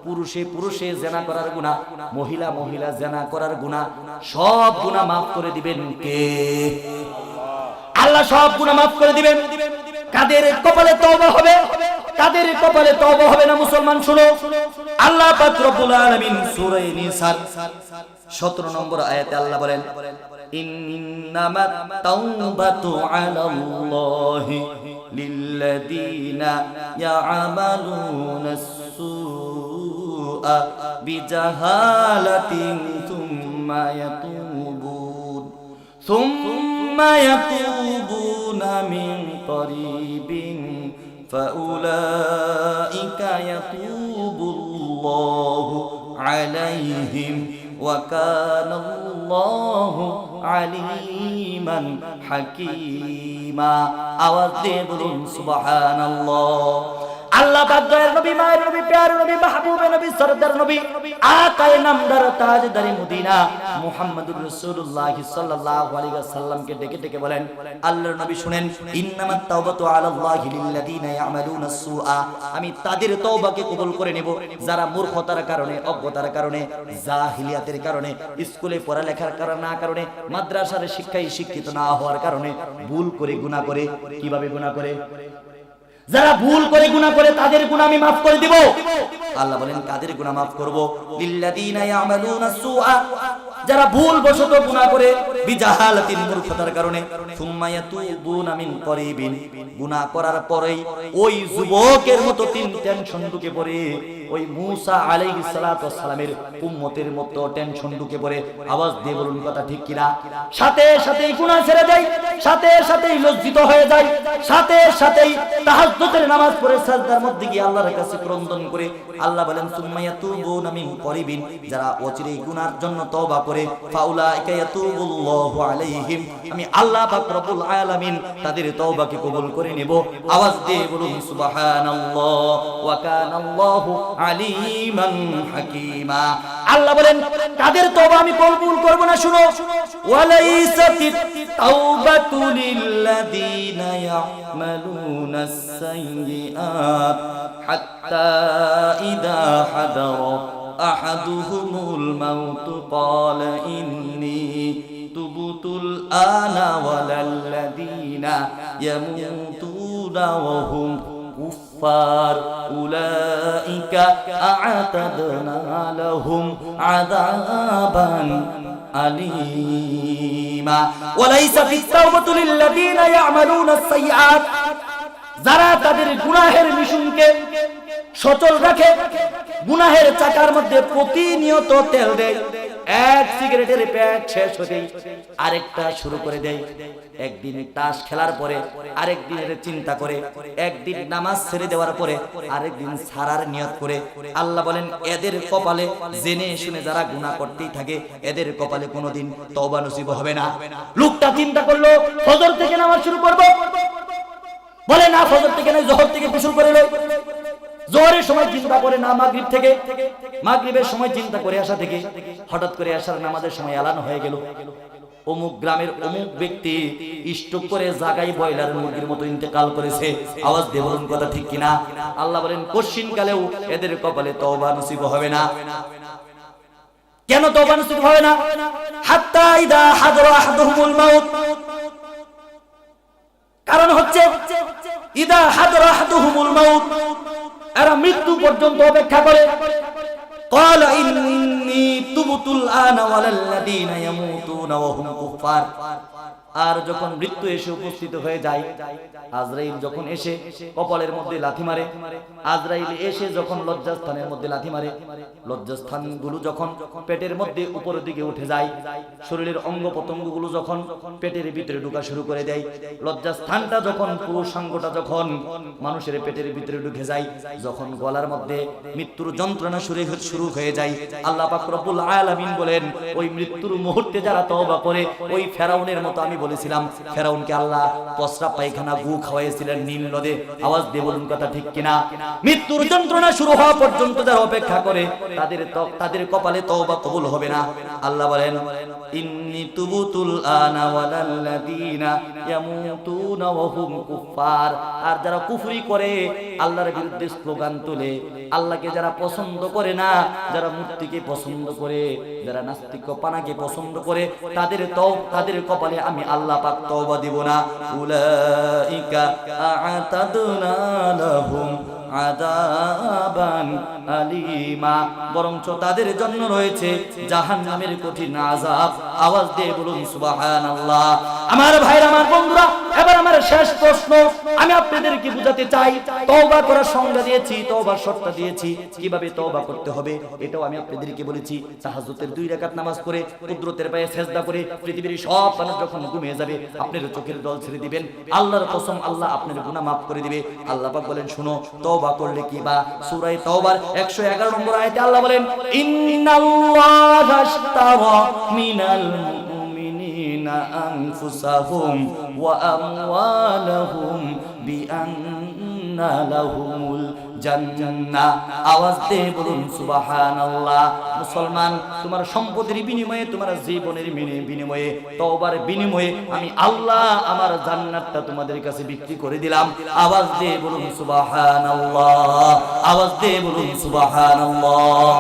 পুরুষে পুরুষে জিনা করার গুনাহ, মহিলা মহিলা জিনা করার গুনাহ, সব গুনাহ maaf করে দিবেন কে? আল্লাহ সব গুনাহ maaf করে দিবেন। কাদের কপালে তওবা হবে, কাদের কপালে তওবা হবে না? মুসলমান শুনো, আল্লাহ পাক রব্বুল আলামিন সূরা নিসার 17 নম্বর আয়াতে আল্লাহ বলেন, ইন্নামাত তাওবাতু আলাল্লাহি লিল্লাযীনা ইয়ামালুনাস সুআ বিজাহালাতিন থুম্মা ইয়াতুবুনা মিন করিবিন ফাউলাইকা ইয়াতুবুল্লাহু আলাইহিম ওয়া কানাল্লাহু আলিমান হাকীমা। আওয়াজ দিয়ে বলুন সুবহানাল্লাহ। আল্লাহ পাক দয়ার নবী, মায়ের নবী, প্যার নবী, মাহবুবে নবী, সরদার নবী, আকায়ে নামদার তাজদারি মদিনা মুহাম্মদুর রাসূলুল্লাহ সাল্লাল্লাহু আলাইহি ওয়াসাল্লামকে ডেকে ডেকে বলেন, আল্লাহর নবী শুনেন, ইন্নামাত তাওবাতু আলাল্লাহি লিল্লাযীনা ইয়ামালুনাস সুআ, আমি তাদের তওবাকে কবুল করে নেব যারা মূর্খতার কারণে, অজ্ঞতার কারণে, জাহিলিয়াতের কারণে, স্কুলে পড়ালেখার কারণে, মাদ্রাসার শিক্ষায় শিক্ষিত না হওয়ার কারণে ভুল করে গুনাহ করে। কিভাবে গুনাহ করে? যারা ভুল করে গুনাহ করে তাদের গুনাহ আমি maaf করে দিব। আল্লাহ বলেন কাদের গুনাহ maaf করব? লিল্লাযীনা ইয়ামালুনাস সুআ, যারা ভুল বশত গুনাহ করে, বিজাহালাতিন, মূর্খতার কারণে, সুম্মা ইয়াতুবুনা মিন করিবিন, গুনাহ করার পরেই ওই যুবকের মতো টেনশন ঢুকে পড়ে, ওই মূসা আলাইহিস সালাতু ওয়াস সালামের উম্মতের মতো টেনশন ঢুকে পড়ে। আওয়াজ দিয়ে বলুন কথা ঠিক কিনা? সাথে সাথেই গুনাহ ছেড়ে দেয়, সাথে সাথেই লজ্জিত হয়ে যায়, সাথে সাথেই তাহাজ্জুদের নামাজ পড়ে সাজদার মধ্যে গিয়ে আল্লাহর কাছে ক্রন্দন করে। আল্লাহ বলেন সুম্মা ইয়াতুবুনা মিন করিবিন, যারা অচিরেই গুনার জন্য তওবা করে, ফাউলাইকা ইয়াতুবুল্লাহু আলাইহিম, আমি আল্লাহ পাক রব্বুল আলামিন তাদের তওবাকে কবুল করে নেব। আওয়াজ দিয়ে বলুন সুবহানাল্লাহ, ওয়া কানাল্লাহু আলিমান হাকীমা। আল্লাহ বলেন তাদের তওবা আমি কবুল করব না। শুনো, ওয়ালাইসাতিত তাওবাতু লিল্লাযীনা ইয়ামালুনাস সাইয়্যাত হাত্তা ইযা হাদারা আহাদুহুমুল মাউত ক্বালা ইন্নী তুবতুল আনা ওয়ালাল্লাযীনা ইয়ামুতুনা ওয়া হুম কুফার উলাইকা আ'তাদনা লাহুম আযাবান আলীমা। ওয়ালাইসাতিত তাওবাতু লিল্লাযীনা ইয়ামালুনাস সাইয়্যাত, যারা তাদের গুনাহের মিশনকে সচল রাখে, গুনাহের চাকার মধ্যে প্রতিনিয়ত তেল দেয়, এক সিগারেটের প্যাক শেষ হতেই আরেকটা শুরু করে দেয়, একদিন তাস খেলার পরে আরেকদিনের চিন্তা করে, একদিন নামাজ ছেড়ে দেওয়ার পরে আরেকদিন ছাড়ার নিয়ত করে। আল্লাহ বলেন এদের কপালে জেনে শুনে যারা গুনাহ করতেই থাকে, এদের কপালে কোনোদিন তওবা নসিব হবে না। লোকটা চিন্তা করলো ফজর থেকে নামাজ শুরু করব, বলে না ফজর থেকে নয়, যোহর থেকে গোসল করে লই। যোহরের সময় চিন্তা করে না, মাগরিব থেকে, মাগরিবের সময় চিন্তা করে আসা থেকে হঠাৎ করে আসার নামাজের সময় এলান হয়ে গেল, অমুক গ্রামের অমুক ব্যক্তি স্ট্রোক করে জাগাই বয়লার মুরগির মতো ইন্তেকাল করেছে। আওয়াজ দিয়ে বলুন কথা ঠিক কিনা? আল্লাহ বলেন কশিন কালেও এদের কপালে তওবা নসিব হবে না। কেন তওবা নসিব হবে না? হাত্তা ইদা হাদরা আহাদুহুমুল মাউত, কারণ হচ্ছে ইদা হাদরা আহাদুহুমুল মাউত, এরা মৃত্যু পর্যন্ত অপেক্ষা করে। ক্বালা ইন্নী তুবতুল আনা ওয়ালাল্লাযীনা ইয়ামুতুনা ওয়া হুম কুফার, আর যখন মৃত্যু এসে উপস্থিত হয়ে যায়, আজরাইল যখন এসে কপালের মধ্যে লাথি মারে, আজরাইল এসে যখন লজ্জাস্থানের মধ্যে লাথি মারে, লজ্জাস্থানগুলো যখন পেটের মধ্যে উপরের দিকে উঠে যায়, শরীরের অঙ্গ প্রত্যঙ্গগুলো যখন পেটের ভিতরে ঢোকা শুরু করে দেয়, লজ্জাস্থানটা যখন পুরুষাঙ্গটা যখন মানুষের পেটের ভিতরে ঢুকে যায়, যখন গলার মধ্যে মৃত্যুর যন্ত্রণা শুরু হয়ে যায়, আল্লাহ পাক রব্বুল আলামিন বলেন ওই মৃত্যুর মুহূর্তে যারা তওবা করে, ওই ফেরাউনের মতো আমি বলেছিলাম ফেরাউনকে আল্লাহ প্রস্রাব পায়খানা গু খাওয়াইছিলেন নীল নদে। আওয়াজ দিয়ে বলুন কথা ঠিক কিনা? মৃত্যুর যন্ত্রণা শুরু হওয়া পর্যন্ত যারা অপেক্ষা করে তাদের কপালে তওবা কবুল হবে না। আল্লাহ বলেন ইন্নী তুবতুল আনা ওয়ালাল্লাযীনা ইয়ামুতুনা ওয়া হুম কুফার। আর যারা কুফরি করে, আল্লাহর বিরুদ্ধে স্লোগান তোলে, আল্লাহকে যারা পছন্দ করে না, যারা মূর্তিকে পছন্দ করে, যারা নাস্তিক্যপনাকে পছন্দ করে, তাদের কপালে আমি আল্লাহ পাক তওবা দিব না। উলাইকা আ'তাদনা লাহুম আযাবান আলিমা, বরঞ্চ তাদের জন্য রয়েছে জাহান্নামের কঠিন আযাব। আওয়াজ দিয়ে বলুন সুবহানাল্লাহ। আমার ভাইরা, আমার বন্ধুরা, এবার আমার শেষ প্রশ্ন আমি আপনাদেরকে বুঝাতে চাই। তওবা করার সংজ্ঞা দিয়েছি, তওবার শর্ত দিয়েছি, কিভাবে তওবা করতে হবে এটাও আমি আপনাদেরকে বলেছি। তাহাজ্জুদের 2 রাকাত নামাজ পড়ে কুদরতের পায়ে সিজদা করে পৃথিবীর সব মানুষ যখন ঘুমিয়ে যাবে, আপনার চোখের জল ছেড়ে দিবেন, আল্লাহর কসম আল্লাহ আপনার গুনাহ maaf করে দিবে। আল্লাহ পাক বলেন শুনো তওবা করলে কি বা, সূরা তাওবার 111 নম্বর আয়াতে আল্লাহ বলেন ইন্নাল্লাহা আশতারা মিনাল মুমিনিনা আনফুসাহুম ওয়া আমওয়ালাহুম বিআন্না লাহুমুল জান্নাহ। আওয়াজ দিয়ে বলুন সুবহানাল্লাহ। মুসলমান, তোমার সম্পদের বিনিময়ে, তোমার জীবনের বিনিময়ে, তওবার বিনিময়ে আমি আল্লাহ আমার জান্নাতটা তোমাদের কাছে বিক্রি করে দিলাম। আওয়াজ দিয়ে বলুন সুবহানাল্লাহ। আওয়াজ দিয়ে বলুন সুবহানাল্লাহ।